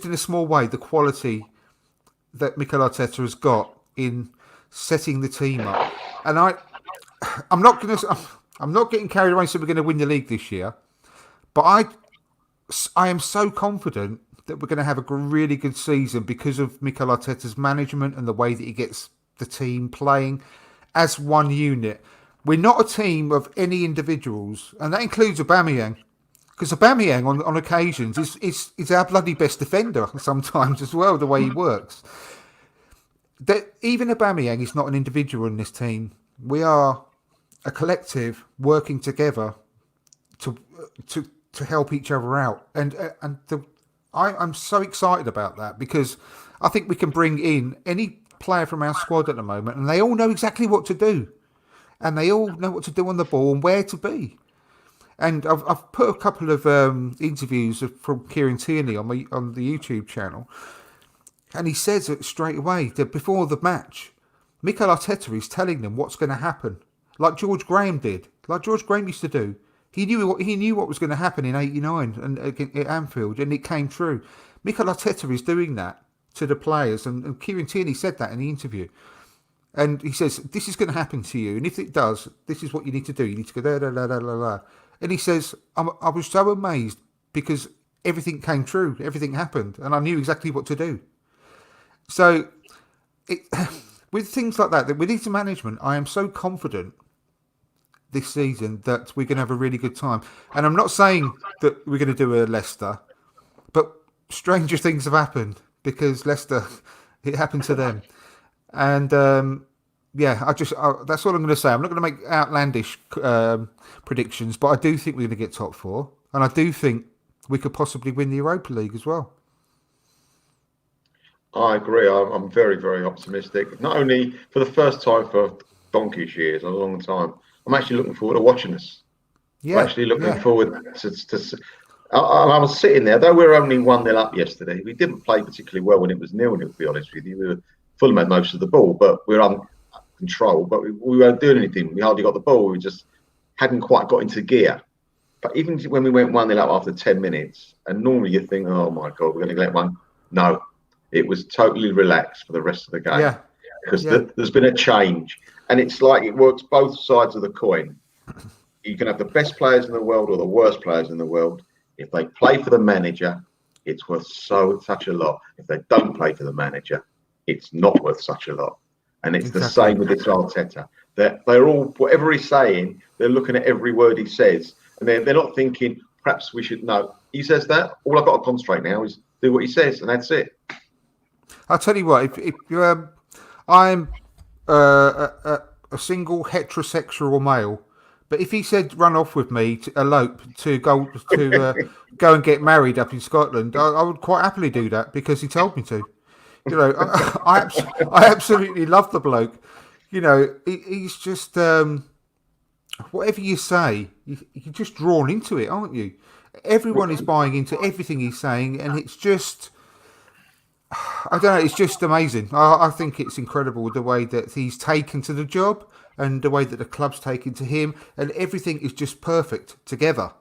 in a small way the quality that Mikel Arteta has got in setting the team up. And I'm not getting carried away. So we're going to win the league this year, but I am so confident that we're going to have a really good season because of Mikel Arteta's management and the way that he gets the team playing as one unit. We're not a team of any individuals, and that includes Aubameyang, because Aubameyang on occasions is our bloody best defender sometimes as well, the way he works. That even Aubameyang is not an individual in this team. We are a collective working together to help each other out, I'm so excited about that because I think we can bring in any player from our squad at the moment, and they all know exactly what to do, and they all know what to do on the ball and where to be. And I've put a couple of interviews from Kieran Tierney on the YouTube channel, and he says it straight away that before the match, Mikel Arteta is telling them what's going to happen, like George Graham did, like George Graham used to do. He knew what was going to happen in '89 and at Anfield, and it came true. Mikel Arteta is doing that to the players, and Kieran Tierney said that in the interview. And he says, this is going to happen to you, and if it does, this is what you need to do. You need to go da da da da da da. And he says, I was so amazed because everything came true, everything happened, and I knew exactly what to do. So, with things like that, with his management, I am so confident this season that we're going to have a really good time. And I'm not saying that we're going to do a Leicester, but stranger things have happened because Leicester, it happened to them. And that's all I'm going to say. I'm not going to make outlandish predictions, but I do think we're going to get top four, and I do think we could possibly win the Europa League as well. I agree. I'm very, very optimistic. Not only for the first time for donkey's years, a long time. I'm actually looking forward to watching this. Yeah, I'm actually looking forward to I was sitting there, though we were only 1-0 up yesterday. We didn't play particularly well when it was 0-0, to be honest with you. Fulham had most of the ball, but we were under control. But we weren't doing anything. We hardly got the ball. We just hadn't quite got into gear. But even when we went 1-0 up after 10 minutes, and normally you think, oh my God, we're going to get one. No, it was totally relaxed for the rest of the game. Yeah. Because there's been a change. And it's like it works both sides of the coin. You can have the best players in the world or the worst players in the world. If they play for the manager, it's worth such a lot. If they don't play for the manager, it's not worth such a lot. And it's the same with this Arteta. They're all, whatever he's saying, they're looking at every word he says. And they're not thinking, perhaps we should know. He says that. All I've got to concentrate now is do what he says, and that's it. I'll tell you what, if I'm a single heterosexual male, but if he said run off with me to elope to go and get married up in Scotland, I would quite happily do that because he told me to. You know, I absolutely love the bloke. You know, he's just whatever you say, you're just drawn into it, aren't you? Everyone is buying into everything he's saying, and it's just, I don't know, it's just amazing. I think it's incredible the way that he's taken to the job and the way that the club's taken to him, and everything is just perfect together.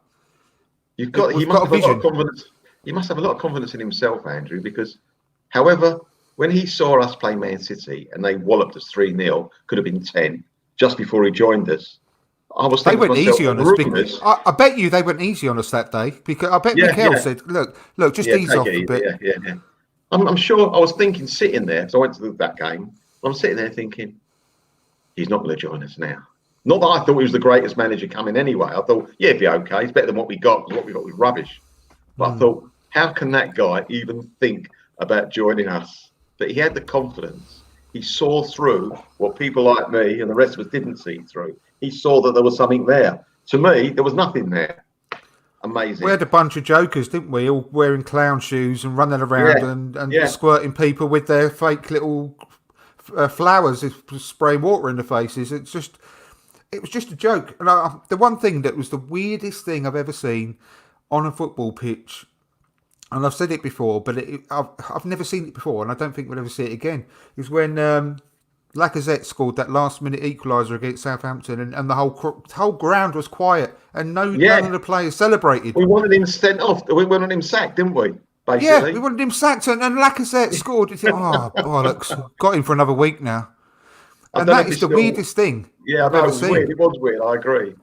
He must have a lot of confidence. He must have a lot of confidence in himself, Andrew, because, however, when he saw us play Man City and they walloped us 3-0, could have been 10, just before he joined us, I was They thinking to went myself, easy the on us. rumours. I bet you they went easy on us that day because I bet Yeah, Mikel yeah, said, "Look, just yeah. ease Take off it a easy. bit." Yeah, yeah, yeah. I'm sure. I was thinking, sitting there. So I went to that game. I'm sitting there thinking, he's not going to join us now. Not that I thought he was the greatest manager coming anyway. I thought, yeah, it'd be okay. It's better than what we got. What we got was rubbish. But I thought, how can that guy even think about joining us? But he had the confidence. He saw through what people like me and the rest of us didn't see through. He saw that there was something there. To me, there was nothing there. We Amazing. had a bunch of jokers, didn't we? All wearing clown shoes and running around Yeah, and yeah. squirting people with their fake little flowers, spraying water in the faces. It was just a joke. And the one thing that was the weirdest thing I've ever seen on a football pitch, and I've said it before, but I've never seen it before, and I don't think we'll ever see it again, is when Lacazette scored that last-minute equaliser against Southampton, and the whole ground was quiet, and none Yeah. of the players celebrated. We wanted him sent off. We wanted him sacked, didn't we? Yeah, we Basically. wanted him sacked, and Lacazette scored. You think, oh, bollocks, got him for another week now. I And don't know that if is he's the still. weirdest thing Yeah, I I've know ever it was weird. seen. It was weird. I agree.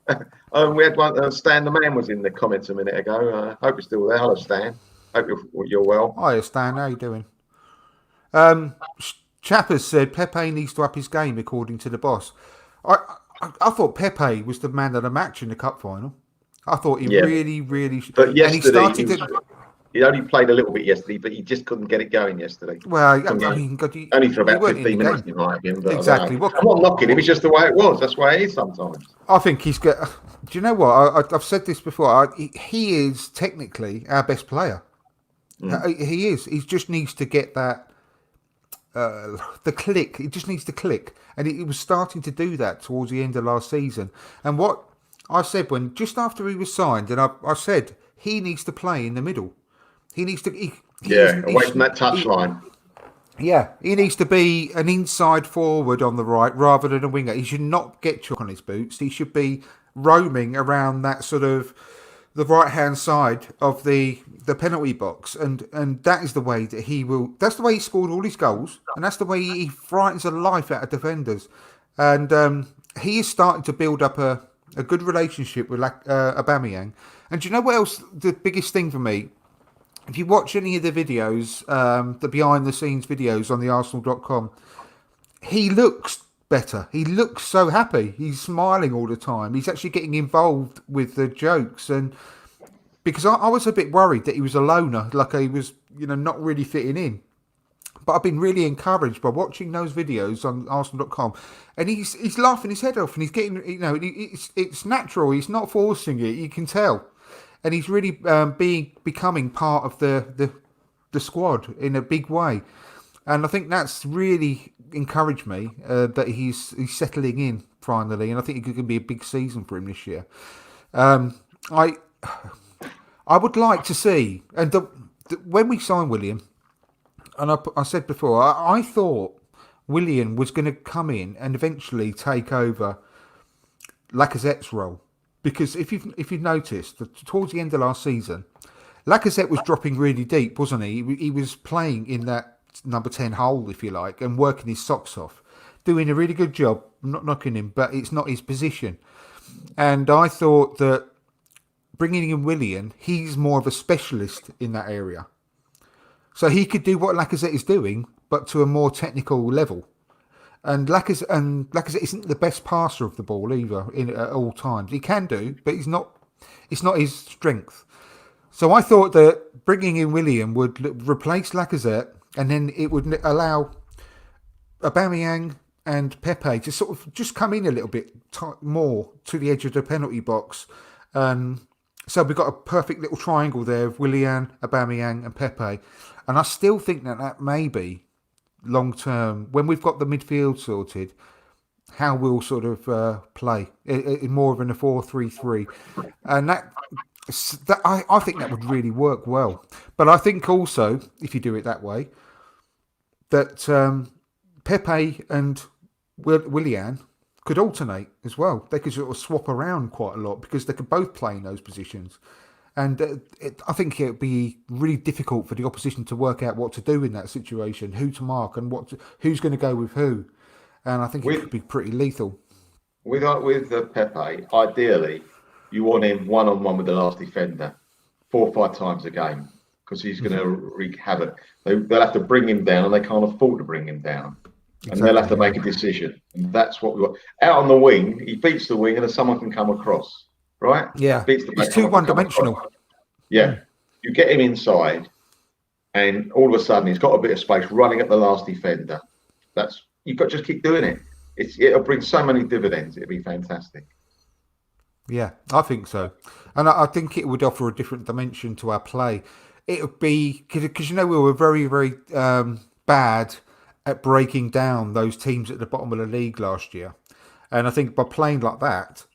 We had one. Stan the man was in the comments a minute ago. Hope you're still there. Hello, Stan. Hope you're well. Hiya, Stan, how you doing? Um, Chappers said Pepe needs to up his game, according to the boss. I thought Pepe was the man of the match in the cup final. I thought he Yeah, really, really, but and he yesterday started to. he only played a little bit yesterday, but he just couldn't get it going yesterday. Well, Couldn't I get it. mean, God, Only for you about weren't in the 15 minutes, game. he might have been, but I don't Exactly. know. I'm not knocking him. What It's just the way it was. That's the way it is sometimes. I think he's got. Do you know what? I've said this before. He is technically our best player. Mm. He is. He just needs to get that the click. It just needs to click, and he was starting to do that towards the end of last season. And what I said when just after he was signed, and I said he needs to play in the middle. He needs to. He Yeah, isn't. away from that touchline. Yeah, he needs to be an inside forward on the right rather than a winger. He should not get chalk on his boots. He should be roaming around that sort of the right hand side of the penalty box, and that is the way that he will. That's the way he scored all his goals, and that's the way he frightens the life out of defenders. And he is starting to build up a good relationship with Aubameyang. And do you know what else? The biggest thing for me, if you watch any of the videos, the behind the scenes videos on the Arsenal.com, he looks better. He looks so happy. He's smiling all the time. He's actually getting involved with the jokes. And because I was a bit worried that he was a loner, like he was, not really fitting in. But I've been really encouraged by watching those videos on Arsenal.com, and he's laughing his head off, and he's getting, it's natural. He's not forcing it. You can tell, and he's really becoming part of the squad in a big way, and I think that's really encouraged me that he's settling in finally, and I think it could be a big season for him this year. I would like to see, and when we signed William. And I said before, I thought Willian was going to come in and eventually take over Lacazette's role, because if you've noticed, towards the end of last season, Lacazette was dropping really deep, wasn't he? He was playing in that number 10 hole, if you like, and working his socks off, doing a really good job. I'm not knocking him, but it's not his position. And I thought that bringing in Willian, he's more of a specialist in that area. So he could do what Lacazette is doing, but to a more technical level. And Lacazette isn't the best passer of the ball either at all times. He can do, but it's not his strength. So I thought that bringing in William would replace Lacazette, and then it would allow Aubameyang and Pepe to sort of just come in a little bit more to the edge of the penalty box. So we've got a perfect little triangle there of Willian, Aubameyang and Pepe. And I still think that may be long term, when we've got the midfield sorted, how we'll sort of play in more of a 4-3-3. And that I think that would really work well. But I think also, if you do it that way, that Pepe and Willian could alternate as well. They could sort of swap around quite a lot because they could both play in those positions. And I think it would be really difficult for the opposition to work out what to do in that situation, who to mark and who's going to go with who. And I think it could be pretty lethal. with the Pepe, ideally, you want him one-on-one with the last defender 4 or 5 times a game because he's going to wreak havoc. They'll have to bring him down, and they can't afford to bring him down. And they'll have to make a decision. And that's what we want. Out on the wing, he beats the wing, and then someone can come across, right? Yeah. Beats the He's too one-dimensional. Yeah. You get him inside, and all of a sudden, he's got a bit of space running at the last defender. You've got to just keep doing it. It'll bring so many dividends. It'll be fantastic. Yeah, I think so. And I think it would offer a different dimension to our play. It would be, because we were very, very bad at breaking down those teams at the bottom of the league last year. And I think by playing like that,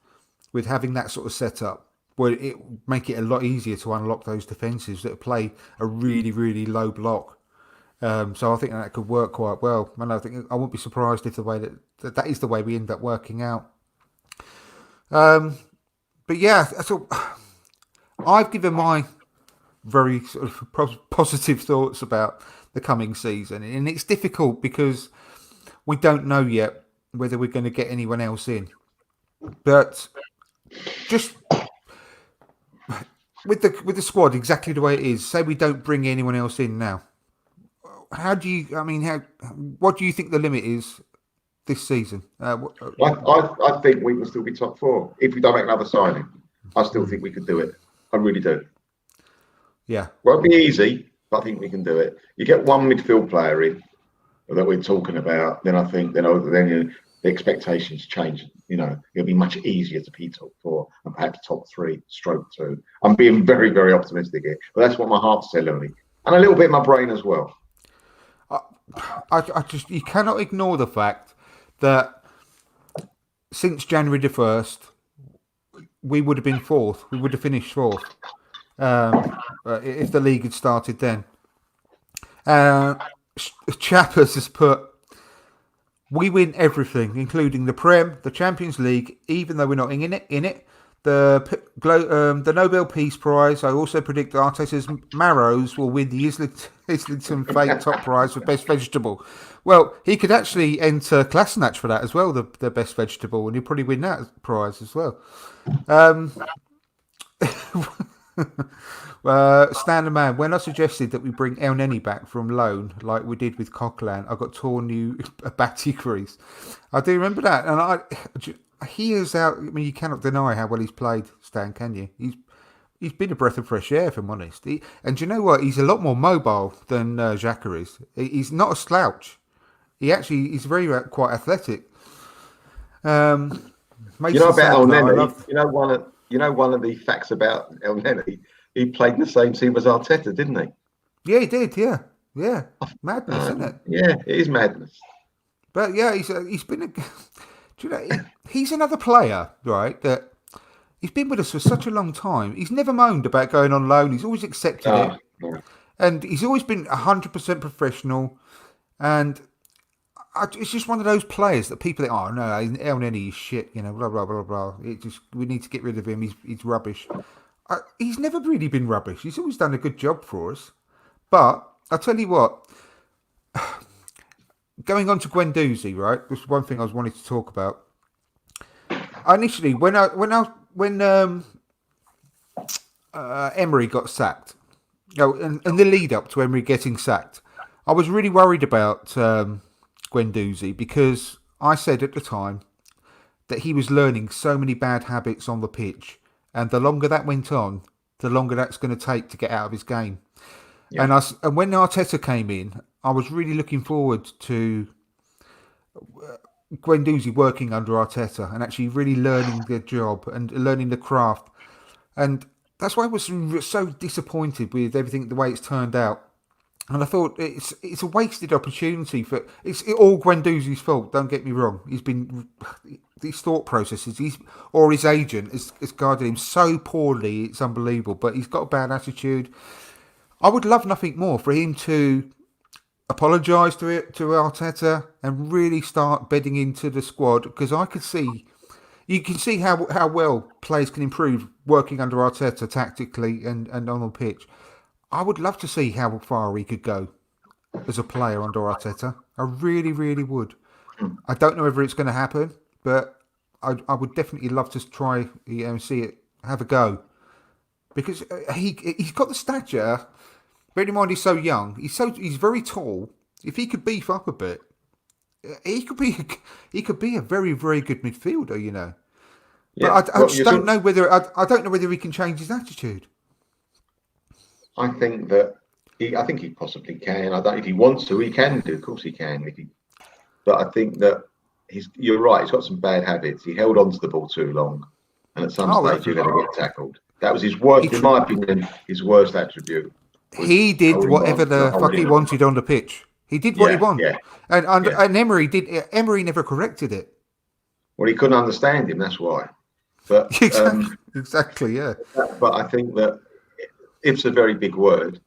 with having that sort of setup, well, it would make it a lot easier to unlock those defences that play a really, really low block. So I think that could work quite well. And I think I wouldn't be surprised if the way that is the way we end up working out. But yeah, so I've given my very sort of positive thoughts about the coming season, and it's difficult because we don't know yet whether we're going to get anyone else in. But just with the squad exactly the way it is, say we don't bring anyone else in now. What do you think the limit is this season? I think we can still be top four if we don't make another signing. I still think we could do it. I really do. Yeah. Won't be easy, but I think we can do it. You get one midfield player in that we're talking about, then I think the expectations change. It'll be much easier to be top four and perhaps top 3, stroke 2. I'm being very, very optimistic here, but that's what my heart's telling me, and a little bit my brain as well. You cannot ignore the fact that since January the 1st, we would have been fourth. We would have finished fourth if the league had started then. Chappers has put, we win everything, including the Prem, the Champions League, even though we're not in it. The Nobel Peace Prize. I also predict Arteta's Marrows will win the Islington Fate Top Prize for Best Vegetable. Well, he could actually enter Klasnach for that as well, the Best Vegetable, and he'll probably win that prize as well. Stan the Man, when I suggested that we bring El Neni back from loan, like we did with Coquelin, I got torn new batty crease. I do remember that, and he is out. I mean, you cannot deny how well he's played, Stan, can you? He's been a breath of fresh air, if I'm honest. And do you know what? He's a lot more mobile than Xhaka is. He's not a slouch. He's very quite athletic. About El Neni. One of the facts about El Neni. He played in the same team as Arteta, didn't he? Yeah, he did. Yeah. Madness, isn't it? Yeah, it is madness. But yeah, he's been he's another player, right? That he's been with us for such a long time. He's never moaned about going on loan. He's always accepted it, and he's always been 100% professional. And it's just one of those players that people think, oh no, El Neni is shit, blah blah blah blah. We need to get rid of him. He's rubbish. He's never really been rubbish. He's always done a good job for us. But I'll tell you what. Going on to Guendouzi, right? This is one thing I was wanting to talk about. Initially, when Emery got sacked, and the lead up to Emery getting sacked, I was really worried about Guendouzi because I said at the time that he was learning so many bad habits on the pitch, and the longer that went on, the longer that's going to take to get out of his game. Yeah. And when Arteta came in, I was really looking forward to Guendouzi working under Arteta and actually really learning the job and learning the craft. And that's why I was so disappointed with everything, the way it's turned out. And I thought it's a wasted opportunity it's all Guendouzi's fault. Don't get me wrong. He's been these thought processes. Or his agent has guided him so poorly. It's unbelievable. But he's got a bad attitude. I would love nothing more for him to apologise to Arteta and really start bedding into the squad, because you can see how well players can improve working under Arteta tactically and on the pitch. I would love to see how far he could go as a player under Arteta. I really, really would. I don't know whether it's going to happen, but I would definitely love to try see it, have a go, because he's got the stature. Bear in mind he's so young. He's very tall. If he could beef up a bit, he could be he could be a very very good midfielder. Yeah. But I just don't know whether I don't know whether he can change his attitude. I think that I think he possibly can. I don't. If he wants to, he can do. Of course, he can. But I think that you're right. He's got some bad habits. He held on to the ball too long, and at some stage you're going to get tackled. That was his worst, in my opinion, his worst attribute. He did whatever the fuck he wanted on the pitch. He did what he wanted, yeah. and Emery did. Emery never corrected it. Well, he couldn't understand him. That's why. But exactly, yeah. But I think that it's a very big word.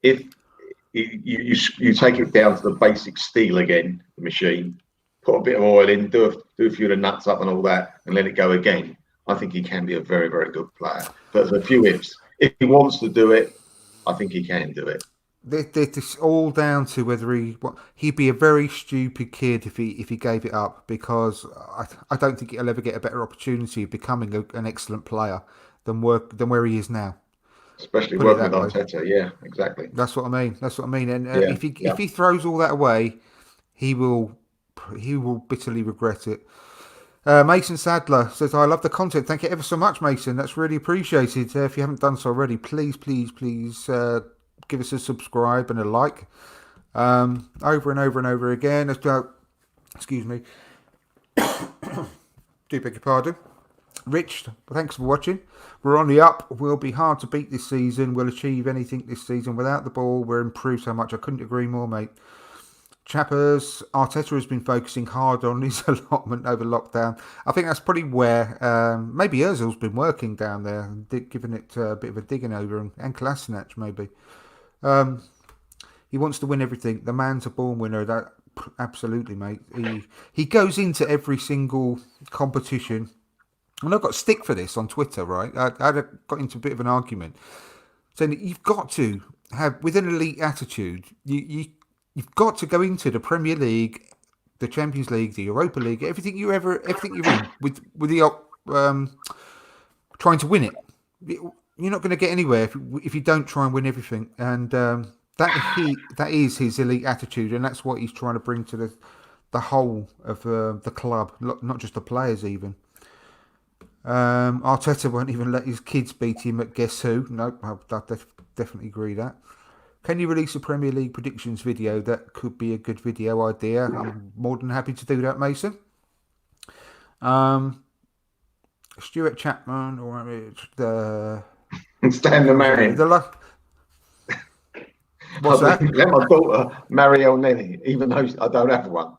If you take it down to the basic steel again, the machine, put a bit of oil in, do a few of the nuts up and all that, and let it go again, I think he can be a very, very good player. But there's a few ifs. If he wants to do it, I think he can do it. It's all down to whether he'd be a very stupid kid if he gave it up, because I don't think he'll ever get a better opportunity of becoming an excellent player than where he is now. Especially working with Arteta, yeah, exactly. That's what I mean. And if he throws all that away, he will bitterly regret it. Mason Sadler says, "I love the content. Thank you ever so much, Mason. That's really appreciated. If you haven't done so already, please give us a subscribe and a like. Over and over and over again. Excuse me. Do beg your pardon. Rich, thanks for watching. We're on the up. We'll be hard to beat this season. We'll achieve anything this season. Without the ball, we're improved so much. I couldn't agree more, mate. Chappers, Arteta has been focusing hard on his allotment over lockdown. I think that's probably where maybe Ozil's been working down there, giving it a bit of a digging over, and Kolasinac maybe. He wants to win everything. The man's a born winner. That absolutely, mate. He goes into every single competition. And I got stick for this on Twitter, right? I got into a bit of an argument saying that you've got to have, with an elite attitude, you've got to go into the Premier League, the Champions League, the Europa League, everything you're in with the trying to win it. You're not going to get anywhere if you don't try and win everything. And that is his elite attitude, and that's what he's trying to bring to the whole of the club, not just the players even. Arteta won't even let his kids beat him at Guess Who. No, I definitely agree that. Can you release a Premier League predictions video? That could be a good video idea. I'm more than happy to do that, Mason. Stuart Chapman, or the Stan the man. What's that? Let my daughter marry El Neni, even though I don't have one.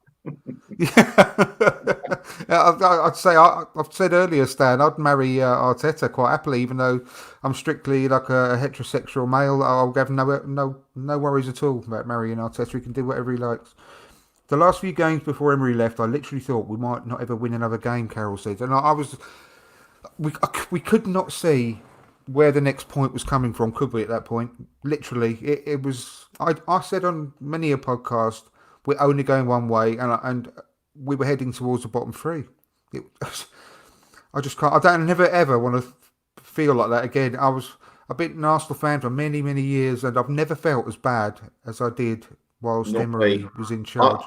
I'd say I've said earlier, Stan, I'd marry Arteta quite happily, even though I'm strictly like a heterosexual male. I'll have no worries at all about marrying Arteta. He can do whatever he likes. The last few games before Emery left, I literally thought we might not ever win another game, Carol said, and we could not see where the next point was coming from, could we? At that point, literally, it was. I said on many a podcast, we're only going one way, and we were heading towards the bottom three. I just can't. I never ever want to feel like that again. I've been an Arsenal fan for many, many years, and I've never felt as bad as I did whilst Emery was in charge.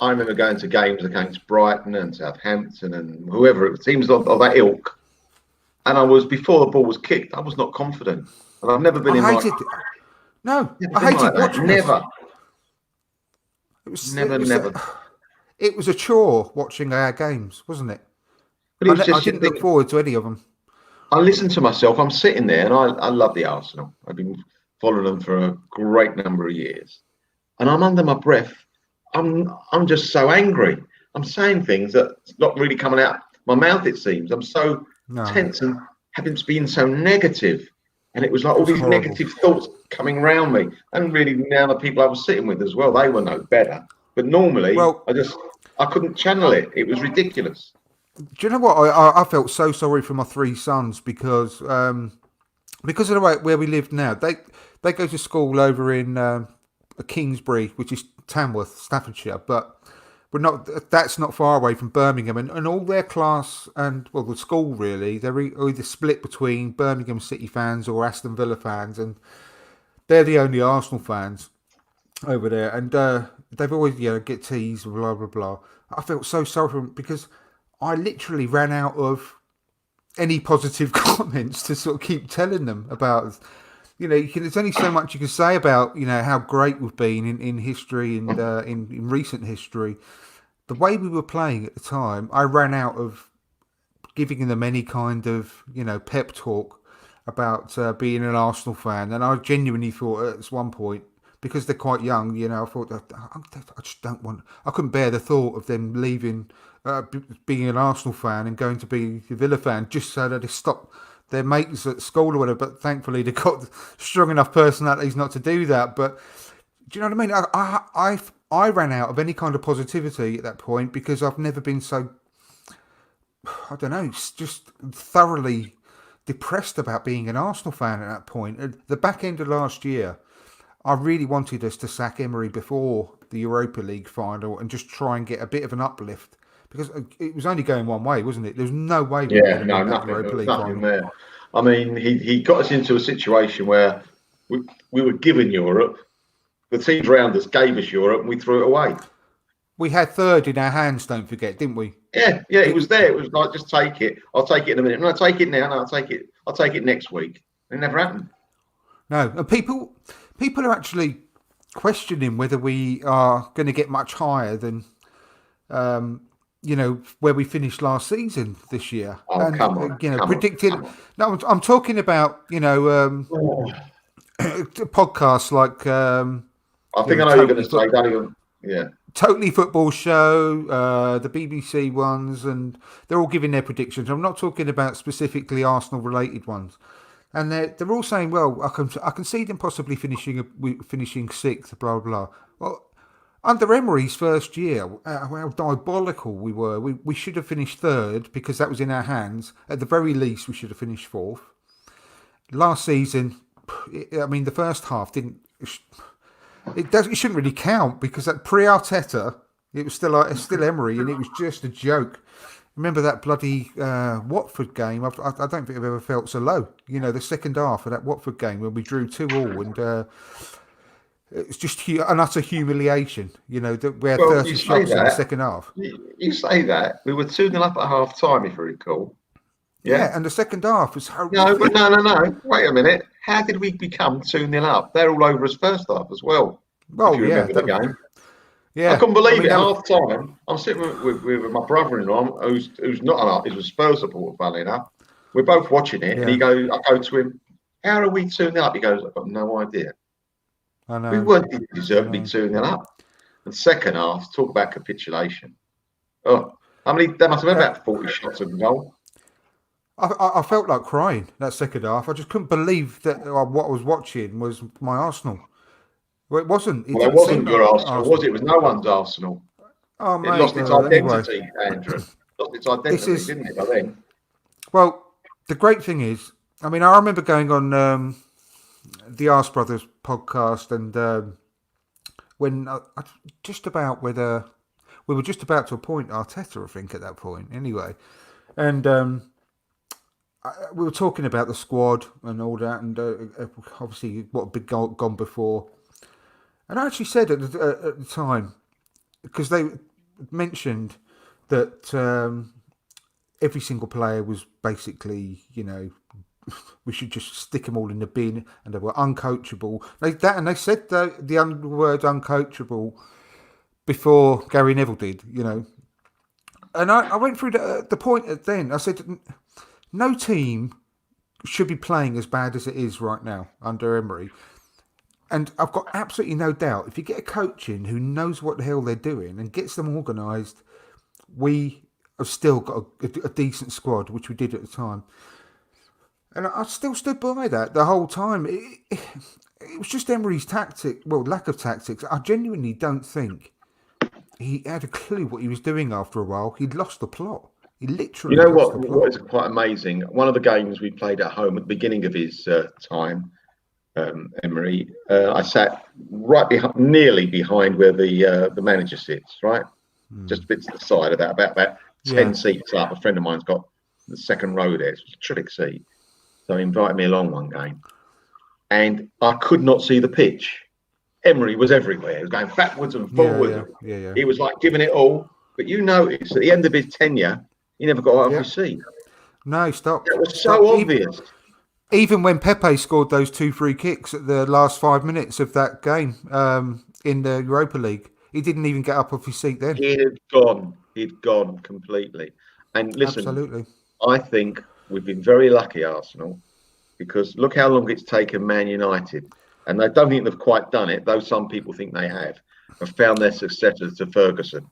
I remember going to games against Brighton and Southampton and whoever it seems of that ilk, and I was, before the ball was kicked, I was not confident, and I've never been I hated watching this. Never. Never. It was a chore watching our games, wasn't it? But I didn't look forward to any of them. I listened to myself. I'm sitting there, and I love the Arsenal. I've been following them for a great number of years, and I'm under my breath. I'm just so angry. I'm saying things that's not really coming out my mouth. It seems I'm so tense and having to be so negative, and it was like all these negative thoughts coming around me, and really now the people I was sitting with as well, they were no better. But normally, I couldn't channel it. It was ridiculous. Do you know what? I felt so sorry for my three sons because of the way where we live now. They go to school over in Kingsbury, which is Tamworth, Staffordshire. But we're not. That's not far away from Birmingham, and all their class and well, the school really. They're either split between Birmingham City fans or Aston Villa fans, and they're the only Arsenal fans over there, and they've always get teased, blah blah blah. I felt so sorry for them because I literally ran out of any positive comments to sort of keep telling them about. There's only so much you can say about how great we've been in history and in recent history. The way we were playing at the time, I ran out of giving them any kind of pep talk about being an Arsenal fan, and I genuinely thought at one point, because they're quite young, I thought I just don't want. I couldn't bear the thought of them leaving, being an Arsenal fan and going to be a Villa fan just so that they stop their mates at school or whatever. But thankfully, they've got strong enough personalities not to do that. But do you know what I mean? I ran out of any kind of positivity at that point because I've never been so, I don't know, just thoroughly depressed about being an Arsenal fan at that point. At the back end of last year, I really wanted us to sack Emery before the Europa League final and just try and get a bit of an uplift because it was only going one way, wasn't it? There was no way we were going to win that Europa League nothing final. There. I mean, he got us into a situation where we were given Europe. The teams around us gave us Europe and we threw it away. We had third in our hands, don't forget, didn't we? Yeah, it was there. It was like, just take it. I'll take it in a minute. No, I'll take it now. No, I'll take it next week. It never happened. No, and people are actually questioning whether we are going to get much higher than, where we finished last season this year. Oh, and, come on. predicting. No, I'm talking about, podcasts like. I think I know you're going to say, yeah. Totally Football Show, the BBC ones, and they're all giving their predictions. I'm not talking about specifically Arsenal-related ones. And they're all saying, well, I can see them possibly finishing sixth, blah, blah, blah. Well, under Emery's first year, how diabolical we were. We should have finished third because that was in our hands. At the very least, we should have finished fourth. Last season, the first half didn't... It shouldn't really count because that pre-Arteta, it was still Emery, and it was just a joke. Remember that bloody Watford game? I don't think I've ever felt so low. The second half of that Watford game when we drew 2-2, and it's just an utter humiliation. We had 30 shots in the second half. You say that we were 2-0 up at half time, if you recall. Yeah, and the second half was horrific. No. Wait a minute. How did we become 2-0 up? They're all over us first half as well. Well, if you remember the game. Yeah, I couldn't believe it. Half time, I'm sitting with my brother-in-law, who's not an artist, he's a Spurs supporter, funnily enough. We're both watching it, and I go to him, how are we 2-0 up? He goes, I've got no idea. I know. We weren't deserved to be 2-0 up. And second half, talk about capitulation. Oh, how many? There must have been about 40 shots on goal. I felt like crying that second half. I just couldn't believe that what I was watching was my Arsenal. Well, it wasn't. It wasn't your Arsenal, was it? It was no one's Arsenal. Oh, mate, it lost its identity, anyway. Andrew. Lost its identity, didn't it, by then? Well, the great thing is, I remember going on the Arse Brothers podcast, and when we were just about to appoint Arteta, I think, at that point, anyway. And we were talking about the squad and all that, and obviously what had been gone before. And I actually said at the time, because they mentioned that every single player was basically, we should just stick them all in the bin, and they were uncoachable. They said the word uncoachable before Gary Neville did, And I went through the point then. I said, no team should be playing as bad as it is right now under Emery. And I've got absolutely no doubt, if you get a coach in who knows what the hell they're doing and gets them organised, we have still got a decent squad, which we did at the time. And I still stood by that the whole time. It was just Emery's lack of tactics. I genuinely don't think he had a clue what he was doing after a while. He'd lost the plot. He literally what is quite amazing? One of the games we played at home at the beginning of his time, Emery, I sat right nearly behind where the manager sits, right? just a bit to the side of that, about 10 seats up. A friend of mine's got the second row there. It's a terrific seat. So he invited me along one game. And I could not see the pitch. Emery was everywhere. He was going backwards and forwards. He was like giving it all. But you notice at the end of his tenure, he never got out of his seat. No, stop. It was so obvious. Even when Pepe scored those 2 free kicks at the last 5 minutes of that game in the Europa League, he didn't even get up off his seat then. He'd gone. He'd gone completely. And listen, absolutely. I think we've been very lucky, Arsenal, because look how long it's taken Man United. And I don't think they've quite done it, though some people think they have found their successors to Ferguson.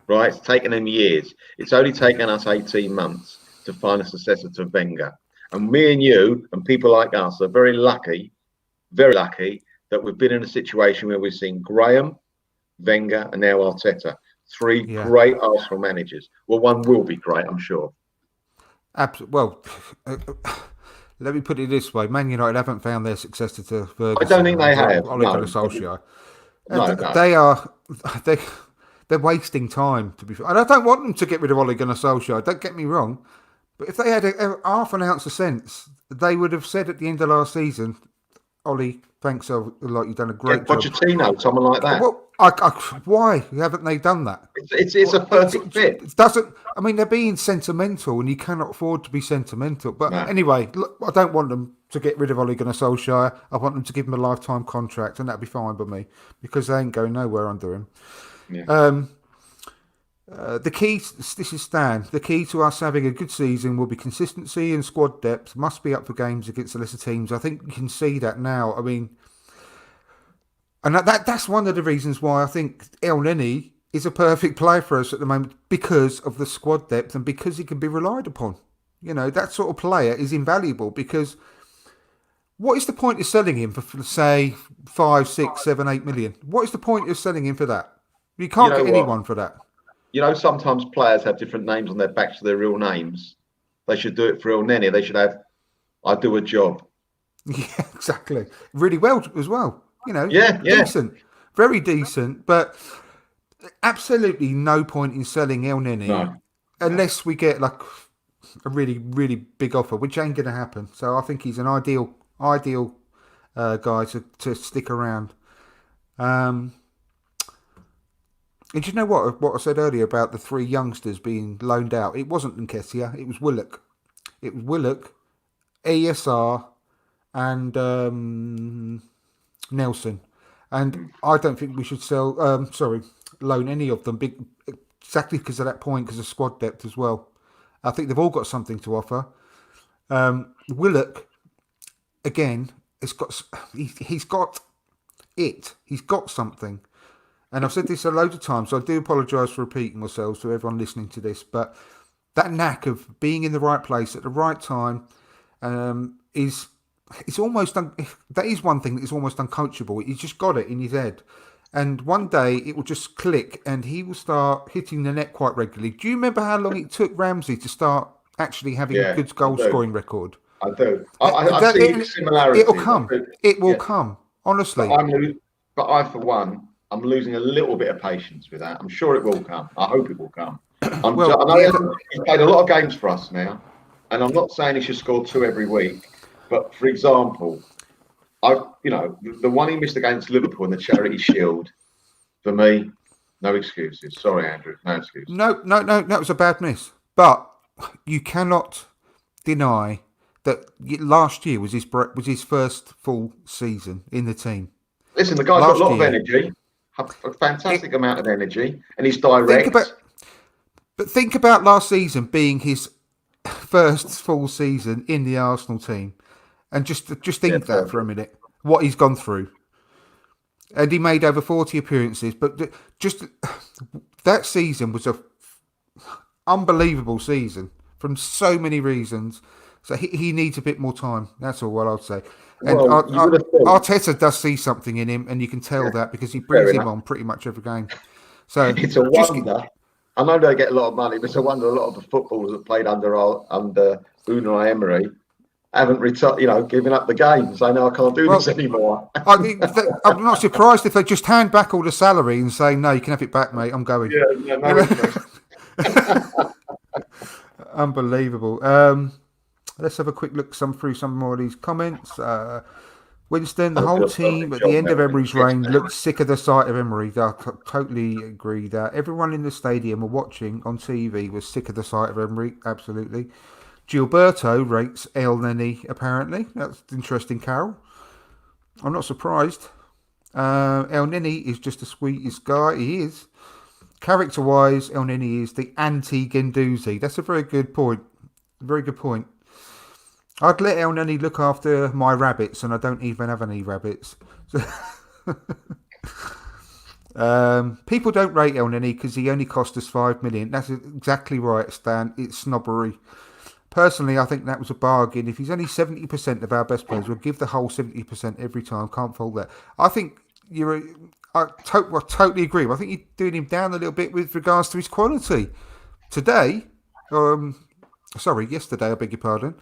Right? It's taken them years. It's only taken us 18 months to find a successor to Wenger. And me and you and people like us are very lucky that we've been in a situation where we've seen Graham, Wenger, and now Arteta. 3 great Arsenal managers. Well, one will be great, I'm sure. Well, let me put it this way: Man United haven't found their successor to Ferguson. I don't think they have. Ole Gunnar Solskjaer. No. They're wasting time, to be fair. And I don't want them to get rid of Ole Gunnar Solskjaer. Don't get me wrong. But if they had a half an ounce of sense, they would have said at the end of last season, Ollie, thanks a lot. You've done a great job. Pochettino, someone like that. Well, why haven't they done that? It's a perfect fit. It doesn't. I mean, they're being sentimental, and you cannot afford to be sentimental. But anyway, look, I don't want them to get rid of Ole Gunnar Solskjaer. I want them to give him a lifetime contract, and that'd be fine by me because they ain't going nowhere under him. Yeah. The key, this is Stan, the key to us having a good season will be consistency and squad depth. Must be up for games against the lesser teams. I think you can see that now. I mean, and that's one of the reasons why I think El Neni is a perfect player for us at the moment, because of the squad depth and because he can be relied upon. You know, that sort of player is invaluable, because what is the point of selling him for say 5, 6, 7, 8 million? What is the point of selling him for that? You can't get anyone for that. You know, sometimes players have different names on their backs to their real names. They should do it for El Neni. They should have, I do a job. Yeah, exactly. Really well as well. You know, decent. Very decent. But absolutely no point in selling El Neni unless we get like a really, really big offer, which ain't going to happen. So I think he's an ideal guy to stick around. And do you know what I said earlier about the 3 youngsters being loaned out? It wasn't Nketiah, it was Willock. It was Willock, ESR, and Nelson. And I don't think we should loan any of them, exactly because of that point, because of squad depth as well. I think they've all got something to offer. Willock, again, he's got it. He's got something. And I've said this a load of times, so I do apologise for repeating myself to everyone listening to this, but that knack of being in the right place at the right time is almost that is one thing that is almost uncoachable. He's just got it in his head, and one day it will just click, and he will start hitting the net quite regularly. Do you remember how long it took Ramsey to start actually having a good goal scoring record? I do. I see similarities. It'll come. It will come. Honestly, but I for one, I'm losing a little bit of patience with that. I'm sure it will come. I hope it will come. I know he's played a lot of games for us now, and I'm not saying he should score 2 every week. But for example, the one he missed against Liverpool in the Charity Shield, for me, no excuses. Sorry, Andrew, no excuses. No, that was a bad miss. But you cannot deny that last year was his first full season in the team. Listen, the guy's got a lot of energy. A fantastic amount of energy, and he's direct. Think about last season being his first full season in the Arsenal team, and just think that for a minute, what he's gone through. And he made over 40 appearances, but just that season was a unbelievable season from so many reasons. So he needs a bit more time. That's all what I'd say. And Arteta does see something in him, and you can tell that because he brings him on pretty much every game. So it's a wonder. I know they get a lot of money, but it's a wonder a lot of the footballers that played under Unai Emery haven't retired, given up the game, saying, "No, I can't do this anymore." I'm not surprised if they just hand back all the salary and say, "No, you can have it back, mate. I'm going." Yeah, no interest. Unbelievable. Let's have a quick look through some more of these comments. Winston, the whole team at the end of Emery's reign looked sick of the sight of Emery. I totally agree that everyone in the stadium or watching on TV was sick of the sight of Emery. Absolutely. Gilberto rates El Neni, apparently. That's interesting, Carol. I'm not surprised. El Neni is just the sweetest guy. He is. Character-wise, El Neni is the anti-Guendouzi. That's a very good point. Very good point. I'd let El Neni look after my rabbits, and I don't even have any rabbits. People don't rate El Neni because he only cost us $5 million. That's exactly right, Stan. It's snobbery. Personally, I think that was a bargain. If he's only 70% of our best players, we'll give the whole 70% every time. Can't fault that. I think I totally agree. I think you're doing him down a little bit with regards to his quality. Yesterday, I beg your pardon.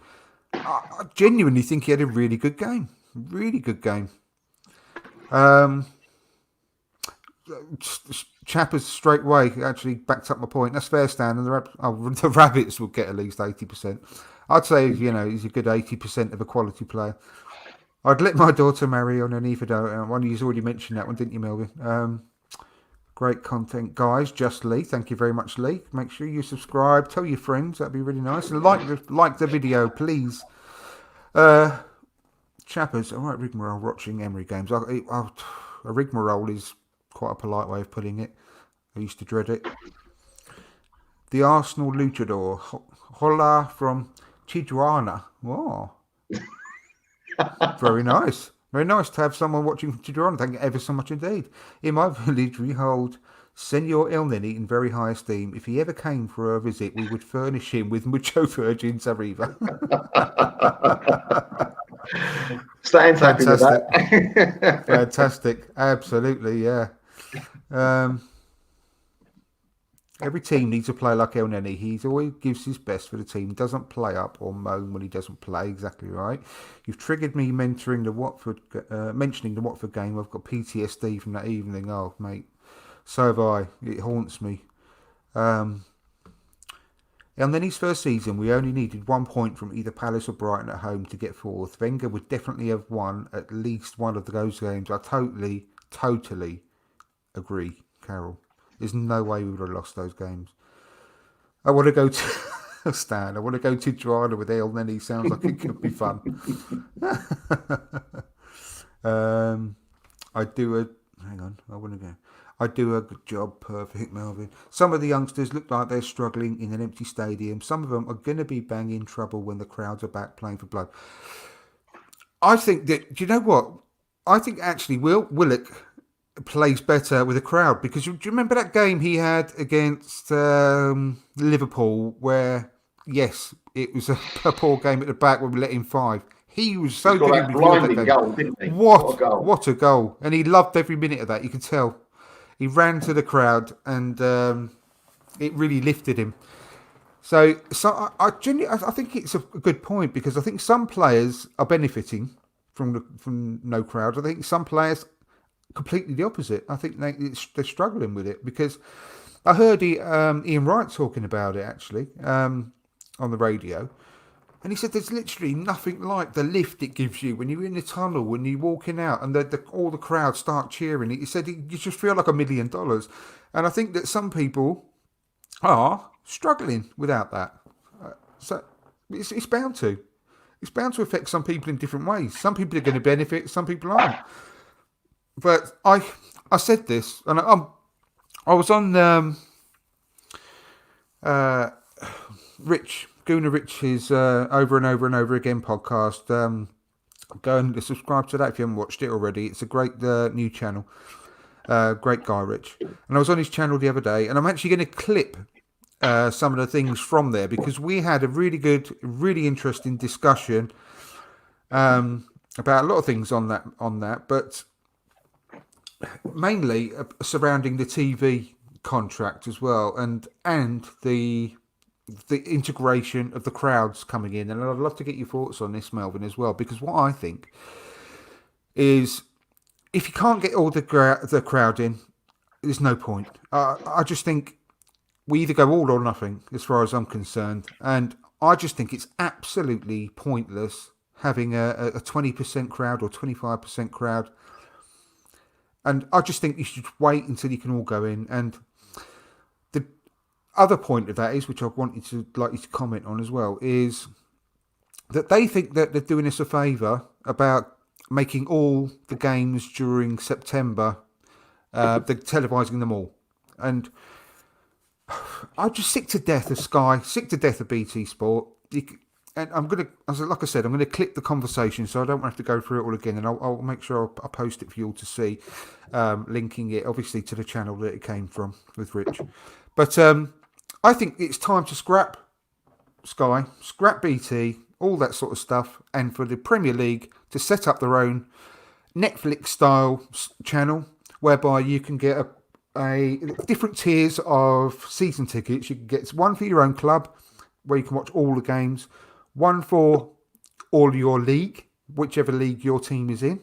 I genuinely think he had a really good game. Really good game. Chappers straight away actually backed up my point. That's fair, Stan. And the Rabbits will get at least 80%. I'd say, he's a good 80% of a quality player. I'd let my daughter marry on an Ifado. One of you's already mentioned that one, didn't you, Melvyn? Great content, guys. Just Lee. Thank you very much, Lee. Make sure you subscribe. Tell your friends. That'd be really nice. And like the video, please. Chappers. All right, rigmarole watching Emery games. A rigmarole is quite a polite way of putting it. I used to dread it. The Arsenal luchador. Hola from Tijuana. Wow. Very nice. Very nice to have someone watching from Tijuana. Thank you ever so much indeed. In my village, we hold Senor El Neni in very high esteem. If he ever came for a visit, we would furnish him with mucho virgins arriba. Stan's happy with that. Fantastic. Absolutely, yeah. Every team needs a player like El Neni. He always gives his best for the team. Doesn't play up or moan when he doesn't play. Exactly right. You've triggered me mentioning the Watford game. I've got PTSD from that evening. Oh, mate. So have I. It haunts me. El Neni's first season, we only needed 1 point from either Palace or Brighton at home to get fourth. Wenger would definitely have won at least one of those games. I totally agree, Carol. There's no way we would have lost those games. I want to go to Stan. I want to go to Tirana with El Neni. Sounds like it could be fun. I do a good job. Perfect, Melvyn. Some of the youngsters look like they're struggling in an empty stadium. Some of them are going to be banging trouble when the crowds are back playing for blood. I think that, do you know what? I think actually Willock plays better with a crowd, because do you remember that game he had against Liverpool where, yes, it was a poor game at the back when we let in 5. He was so good in blinding that goal, didn't he? What a goal. And he loved every minute of that, you could tell. He ran to the crowd and it really lifted him. So I think it's a good point, because I think some players are benefiting from no crowd. I think some players completely the opposite. I think they're struggling with it, because I heard Ian Wright talking about it actually on the radio, and he said there's literally nothing like the lift it gives you when you're in the tunnel, when you're walking out and all the crowd start cheering. He said you just feel like $1 million, and I think that some people are struggling without that. So it's bound to. It's bound to affect some people in different ways. Some people are going to benefit, some people aren't. But I said this, and I was on Gunnar Rich's over and over and over again podcast. Go and subscribe to that if you haven't watched it already. It's a great new channel. Great guy, Rich. And I was on his channel the other day, and I'm actually going to clip some of the things from there, because we had a really good, really interesting discussion about a lot of things on that, but mainly surrounding the TV contract as well, and the the integration of the crowds coming in, and I'd love to get your thoughts on this, Melvyn, as well, because what I think is if you can't get all the crowd in, there's no point. I just think we either go all or nothing, as far as I'm concerned, and I just think it's absolutely pointless having a 20% crowd or 25% crowd. And I just think you should wait until you can all go in. And the other point of that is, which I want you to comment on as well, is that they think that they're doing us a favour about making all the games during September, they're televising them all. And I'm just sick to death of Sky, sick to death of BT Sport. And I'm going to, like I said, I'm going to clip the conversation so I don't have to go through it all again. And I'll make sure I'll post it for you all to see, linking it obviously to the channel that it came from with Rich. But I think it's time to scrap Sky, scrap BT, all that sort of stuff, and for the Premier League to set up their own Netflix-style channel whereby you can get a different tiers of season tickets. You can get one for your own club, where you can watch all the games, one for all your league, whichever league your team is in,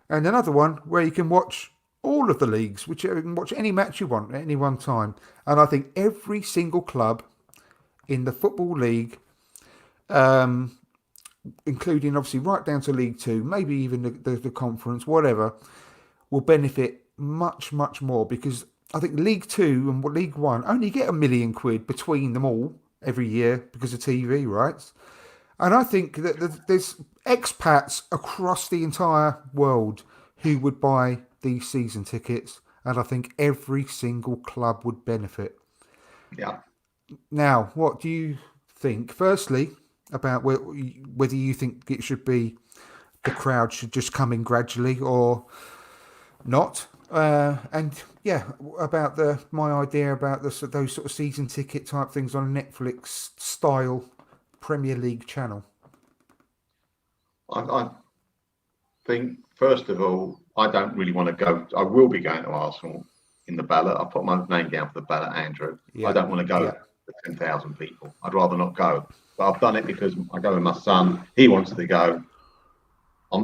and another one where you can watch all of the leagues, which you can watch any match you want at any one time. And I think every single club in the Football League, including obviously right down to League Two, maybe even the Conference, whatever, will benefit much, much more, because I think League Two and League One only get £1 million between them all every year because of TV rights. And I think that there's expats across the entire world who would buy these season tickets, and I think every single club would benefit. Yeah. Now, what do you think, firstly, about whether you think it should be the crowd should just come in gradually or not? And yeah, about my idea about those sort of season ticket type things on a Netflix style Premier League channel. I think, first of all, I don't really want to go. I will be going to Arsenal in the ballot. I put my name down for the ballot, Andrew. Yeah. I don't want to go for 10,000 people. I'd rather not go. But I've done it because I go with my son. He wants to go. We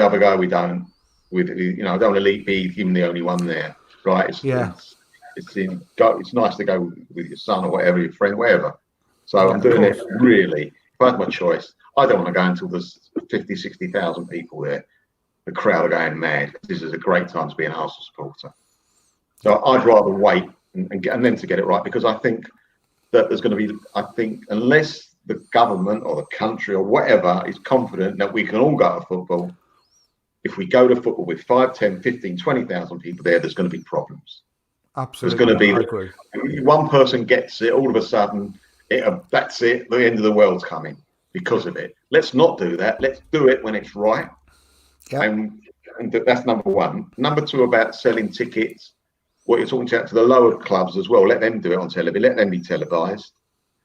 either go or we don't. I don't want to be him the only one there, right? It's nice to go with your son or whatever, your friend, wherever. So I'm doing it really. If I had my choice, I don't want to go until there's 50, 60,000 people there. The crowd are going mad. This is a great time to be an Arsenal supporter. So I'd rather wait and then to get it right, because I think that there's going to be, unless the government or the country or whatever is confident that we can all go to football, if we go to football with 5, 10, 15, 20,000 people there's going to be problems. Absolutely. There's going to be one person gets it, all of a sudden, that's it, the end of the world's coming because of it. Let's not do that. Let's do it when it's right. Yep. And that's number one. Number two, about selling tickets, what you're talking about to the lower clubs as well. Let them do it on television. Let them be televised.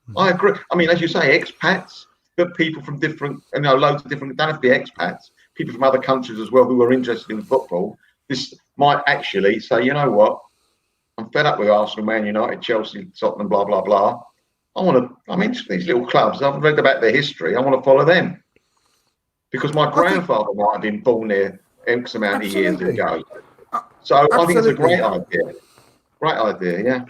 Mm-hmm. I agree. I mean, as you say, expats, but people from different, loads of different, don't have to be expats, people from other countries as well who are interested in football. This might actually say, you know what, I'm fed up with Arsenal, Man United, Chelsea, Tottenham, blah, blah, blah. I'm interested in these little clubs. I've read about their history. I want to follow them. Because my grandfather might have been born there X amount of years ago. So I think it's a great idea. Great idea, yeah.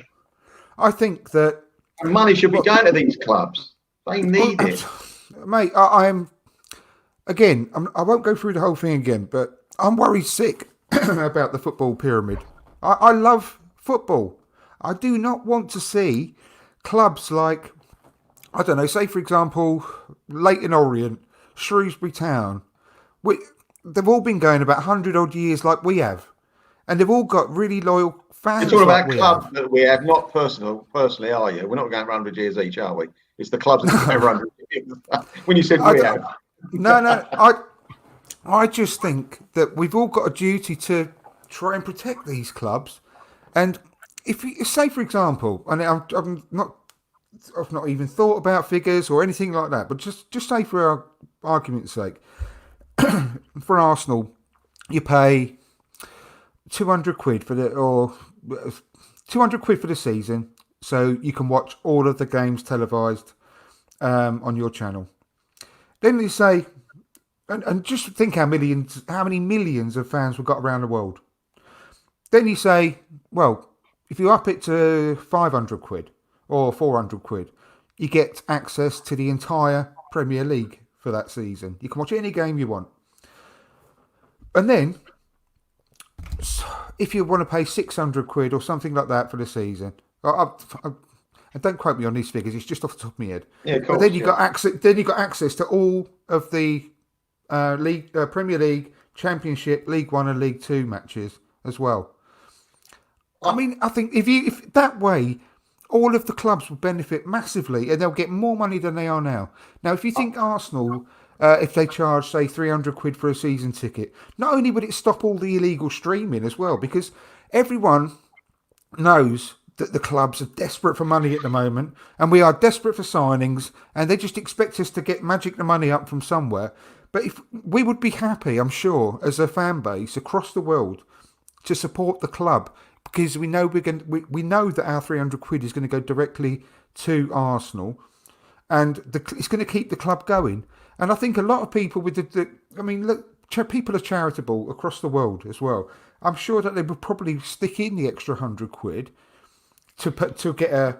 I think that... And money should be going to these clubs. They need it. Mate, I'm... Again, I won't go through the whole thing again, but I'm worried sick about the football pyramid. I love football. I do not want to see clubs like, I don't know, say for example, Leyton Orient, Shrewsbury Town. They've all been going about 100 odd years like we have. And they've all got really loyal fans. You're talking about clubs that we have, not personally, are you? We're not going 100 years each, are we? It's the clubs that have 100 years. When you said we have. No. I just think that we've all got a duty to try and protect these clubs. And if you say, for example, and I've not even thought about figures or anything like that, but just say for our argument's sake, for Arsenal, you pay £200 for the season. so you can watch all of the games televised on your channel. Then you say, and just think how many millions of fans we've got around the world. Then you say, well, if you up it to 500 quid or 400 quid, you get access to the entire Premier League for that season. You can watch any game you want. And then, if you want to pay 600 quid or something like that for the season, and don't quote me on these figures, it's just off the top of my head. Yeah, of course, but then you got access. Then you got access to all of the Premier League, Championship, League One, and League Two matches as well. I mean, I think if that way, all of the clubs will benefit massively, and they'll get more money than they are now. Now, if you think Arsenal, if they charge say 300 quid for a season ticket, not only would it stop all the illegal streaming as well, because everyone knows that the clubs are desperate for money at the moment, and we are desperate for signings, and they just expect us to magic the money up from somewhere. But if we would be happy, I'm sure, as a fan base across the world, to support the club, because we know we know that our 300 quid is going to go directly to Arsenal, and it's going to keep the club going. And I think a lot of people people are charitable across the world as well. I'm sure that they would probably stick in the extra 100 quid to get a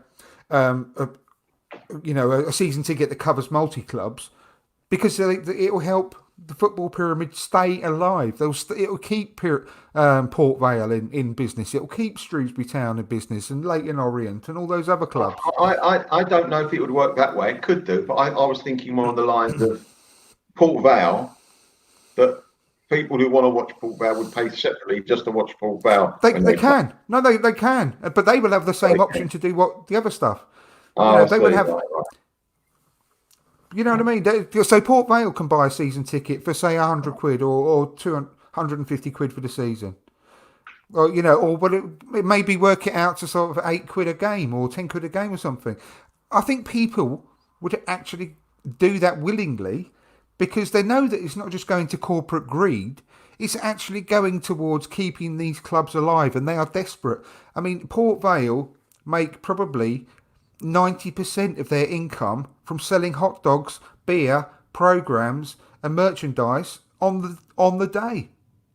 season ticket that covers multi clubs, because it will help the football pyramid stay alive. It will keep Port Vale in business. It will keep Shrewsbury Town in business, and Leyton Orient and all those other clubs. I don't know if it would work that way. It could do, but I was thinking more on the lines of Port Vale, that people who want to watch Port Vale would pay separately just to watch Port Vale. They can. No, they can. But they will have the same option to do what the other stuff. They will have... Right. You know what I mean? So Port Vale can buy a season ticket for, say, 100 quid or 250 quid for the season. Or, it maybe work it out to sort of 8 quid a game or 10 quid a game or something. I think people would actually do that willingly, because they know that it's not just going to corporate greed. It's actually going towards keeping these clubs alive, and they are desperate. I mean, Port Vale make probably 90% of their income from selling hot dogs, beer, programs, and merchandise on the day.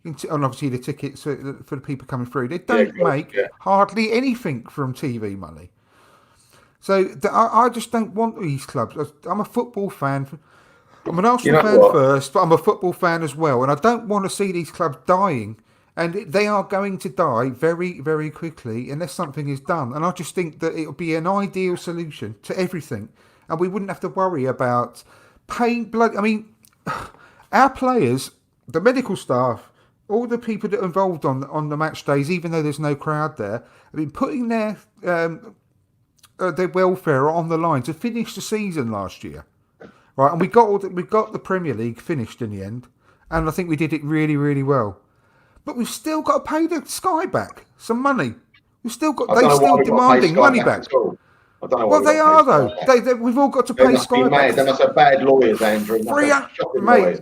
And obviously the tickets for the people coming through. They don't make hardly anything from TV money. So I just don't want these clubs. I'm a football fan. I'm an Arsenal fan first, but I'm a football fan as well. And I don't want to see these clubs dying. And they are going to die very, very quickly unless something is done. And I just think that it would be an ideal solution to everything. And we wouldn't have to worry about paying blood. I mean, our players, the medical staff, all the people that are involved on the match days, even though there's no crowd there, have been putting their welfare on the line to finish the season last year. Right, and we got the Premier League finished in the end. And I think we did it really, really well. But we've still got to pay the Sky back some money. They're still demanding money back. I don't know well, they are though. We've all got to pay Sky back. They must have bad lawyers, Andrew. Mate,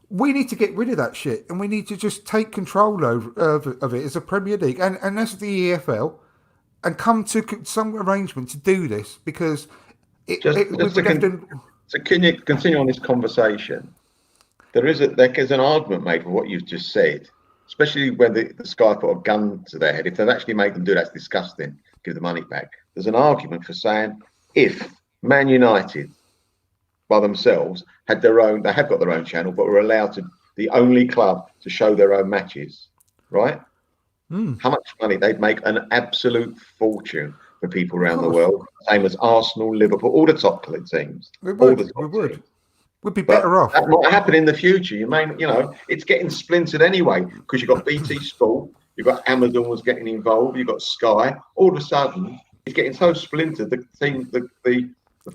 we need to get rid of that shit, and we need to just take control of it as a Premier League and as the EFL, and come to some arrangement to do this, because So can you continue on this conversation? There's an argument made for what you've just said. Especially when the Sky put a gun to their head. If they've actually made them do that, it's disgusting. Give the money back. There's an argument for saying, if Man United by themselves had they have got their own channel, but were allowed to, the only club to show their own matches, right? How much money? They'd make an absolute fortune for people around the world. Same as Arsenal, Liverpool, all the top teams. We would. We'd be better off. That might happen in the future. It's getting splintered anyway, because you've got BT Sport, you've got Amazon was getting involved, you've got Sky. All of a sudden, it's getting so splintered. The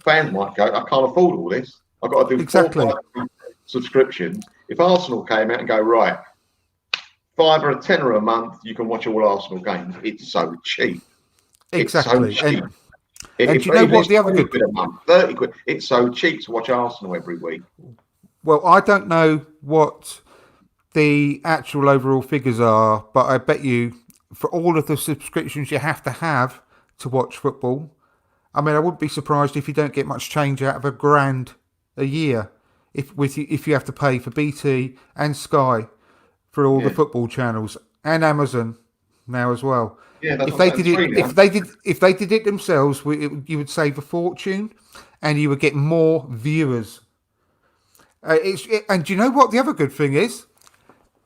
fans might go, I can't afford all this. I've got to do 4 subscriptions. If Arsenal came out and go, right, $5 or $10 a month, you can watch all Arsenal games. It's so cheap. Exactly. It's so cheap. And do you know what the other good... 30 quid. It's so cheap to watch Arsenal every week. Well, I don't know what the actual overall figures are, but I bet you for all of the subscriptions you have to to watch football. I mean, I wouldn't be surprised if you don't get much change out of £1,000 a year if you have to pay for BT and Sky for all the Yeah. football channels and Amazon now as well. Yeah, that's If what they I'm did saying. it, Three now. if they did it themselves, you would save a fortune, and you would get more viewers. And do you know what the other good thing is?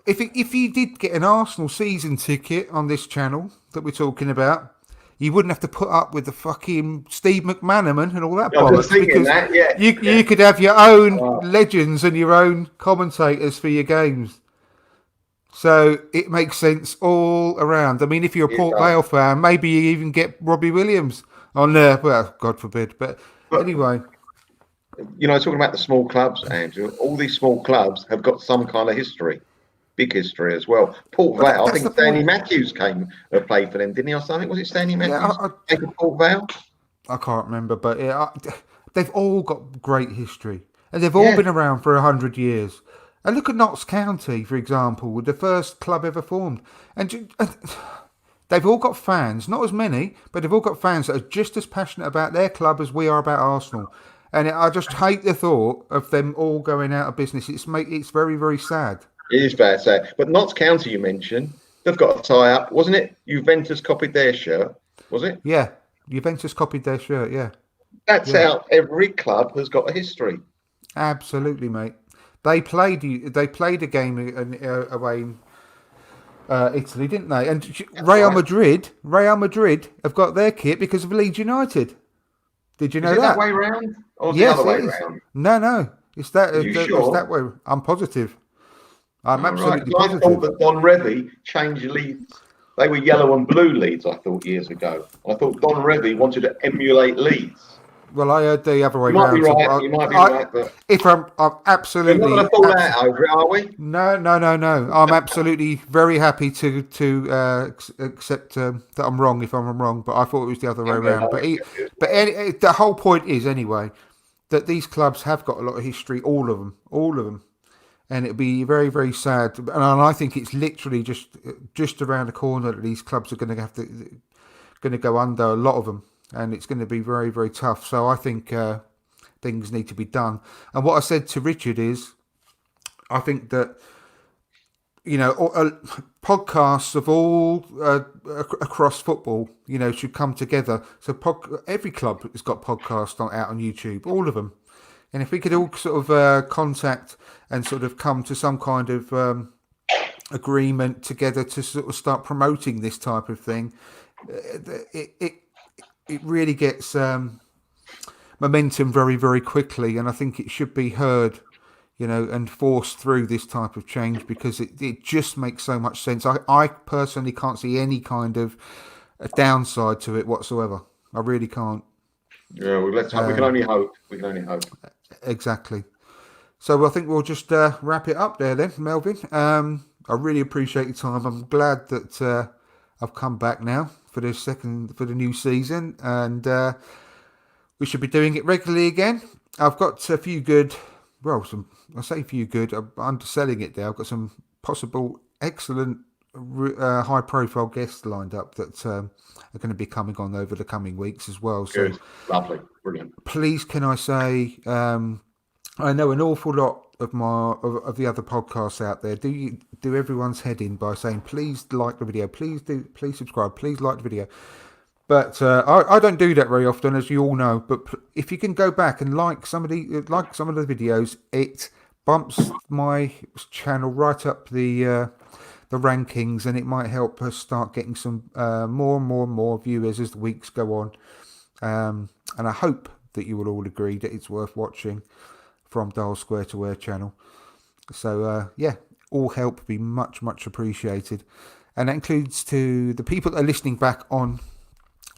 If you did get an Arsenal season ticket on this channel that we're talking about, you wouldn't have to put up with the fucking Steve McManaman and all that I'm just bollocks, thinking because that. Yeah. you Yeah. could have your own Oh, legends and your own commentators for your games. So it makes sense all around. I mean, if you're a it Port does. Vale fan, maybe you even get Robbie Williams on there. Well, God forbid. But But anyway, talking about the small clubs, Andrew, all these small clubs have got some kind of history, big history as well. Port well, Vale, I that's the think Stanley point. Matthews came and played for them, didn't he, or something? Was it Stanley Yeah, Matthews played for Port Vale? I can't remember, but they've all got great history, and they've all Yeah, been around for 100 years. And look at Notts County, for example, the first club ever formed, and they've all got fans. Not as many, but they've all got fans that are just as passionate about their club as we are about Arsenal. And I just hate the thought of them all going out of business. It's very, very sad. it is bad, sad. But Notts County, you mentioned, they've got a tie-up, wasn't it? Juventus copied their shirt, was it? Yeah, Juventus copied their shirt. Yeah, That's yeah. how every club has got a history. Absolutely, mate. They played a game away in Italy, didn't they? And That's right. Real Madrid have got their kit because of Leeds United. Did you Is know it that that? way round? Or is it the Yes, other it way is. round? No, it's that. Are you It's sure? that way. I'm positive. I'm Oh, right. absolutely 'Cause I thought positive. that Don Revy changed Leeds. They were yellow and blue Leeds, I thought, years ago. I thought Don Revy wanted to emulate Leeds. Well, I heard the other way You might be round. So right, you might be I right, but if I'm we're not going absolutely, to fall out over it, are we? no. I'm absolutely very happy to accept that I'm wrong if I'm wrong. But I thought it was the other way I'm going around. to accept it as well. The whole point is anyway that these clubs have got a lot of history, all of them, and it'd be very, very sad. And I think it's literally just around the corner that these clubs are going to go under, a lot of them, and it's going to be very, very tough. So I think things need to be done. And what I said to Richard is, I think that podcasts of all across football, should come together. So every club has got podcasts out on YouTube, all of them. And if we could all sort of contact and sort of come to some kind of agreement together to sort of start promoting this type of thing, it really gets momentum very, very quickly. And I think it should be heard, and forced through this type of change, because it just makes so much sense. I personally can't see any kind of a downside to it whatsoever. I really can't. Yeah, well, let's hope. We can only hope. We can only hope. Exactly. So I think we'll just wrap it up there then, Melvin. I really appreciate your time. I'm glad that I've come back now for the new season, and we should be doing it regularly again. I've got a few good, I say few good, I'm underselling it there. I've got some possible excellent high-profile guests lined up that are going to be coming on over the coming weeks as well. Good, So lovely, brilliant. please, can I say, I know an awful lot of the other podcasts out there do everyone's head in by saying please like the video, please subscribe, please like the video. But I don't do that very often, as you all know. But if you can go back and like some of the videos, it bumps my channel right up the rankings, and it might help us start getting some more and more viewers as the weeks go on. And I hope that you will all agree that it's worth watching from Dial Square to Where channel. So all help would be much appreciated, and that includes to the people that are listening back on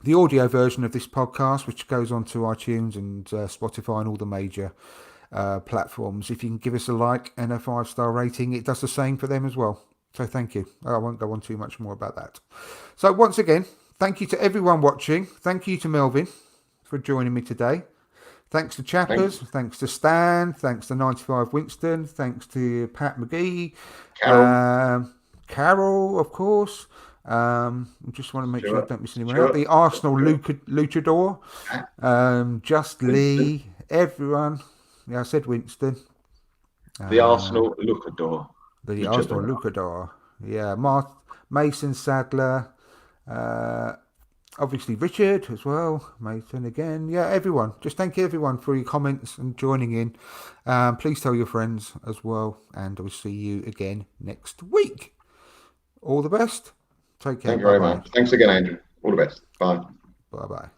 the audio version of this podcast, which goes on to iTunes and Spotify and all the major platforms. If you can give us a like and a 5-star rating, it does the same for them as well. So thank you. I won't go on too much more about that. So once again, thank you to everyone watching. Thank you to Melvin for joining me today. Thanks to Chappers. Thanks to Stan. Thanks to 95 Winston. Thanks to Pat McGee. Carol. Carol, of course. I just want to make sure I don't miss anyone out. Stuart, The Arsenal Luchador, Just Winston, Lee, everyone. Yeah, I said Winston. the Arsenal Lucador, The Arsenal Luchador. Lucador. Yeah, Mason Sadler. Uh, Obviously Richard as well. Mason again. Yeah, everyone. Just thank you everyone for your comments and joining in. Please tell your friends as well. And we'll see you again next week. All the best. Take care. Thank you Bye very bye. much. Thanks again, Andrew. All the best. Bye. Bye bye.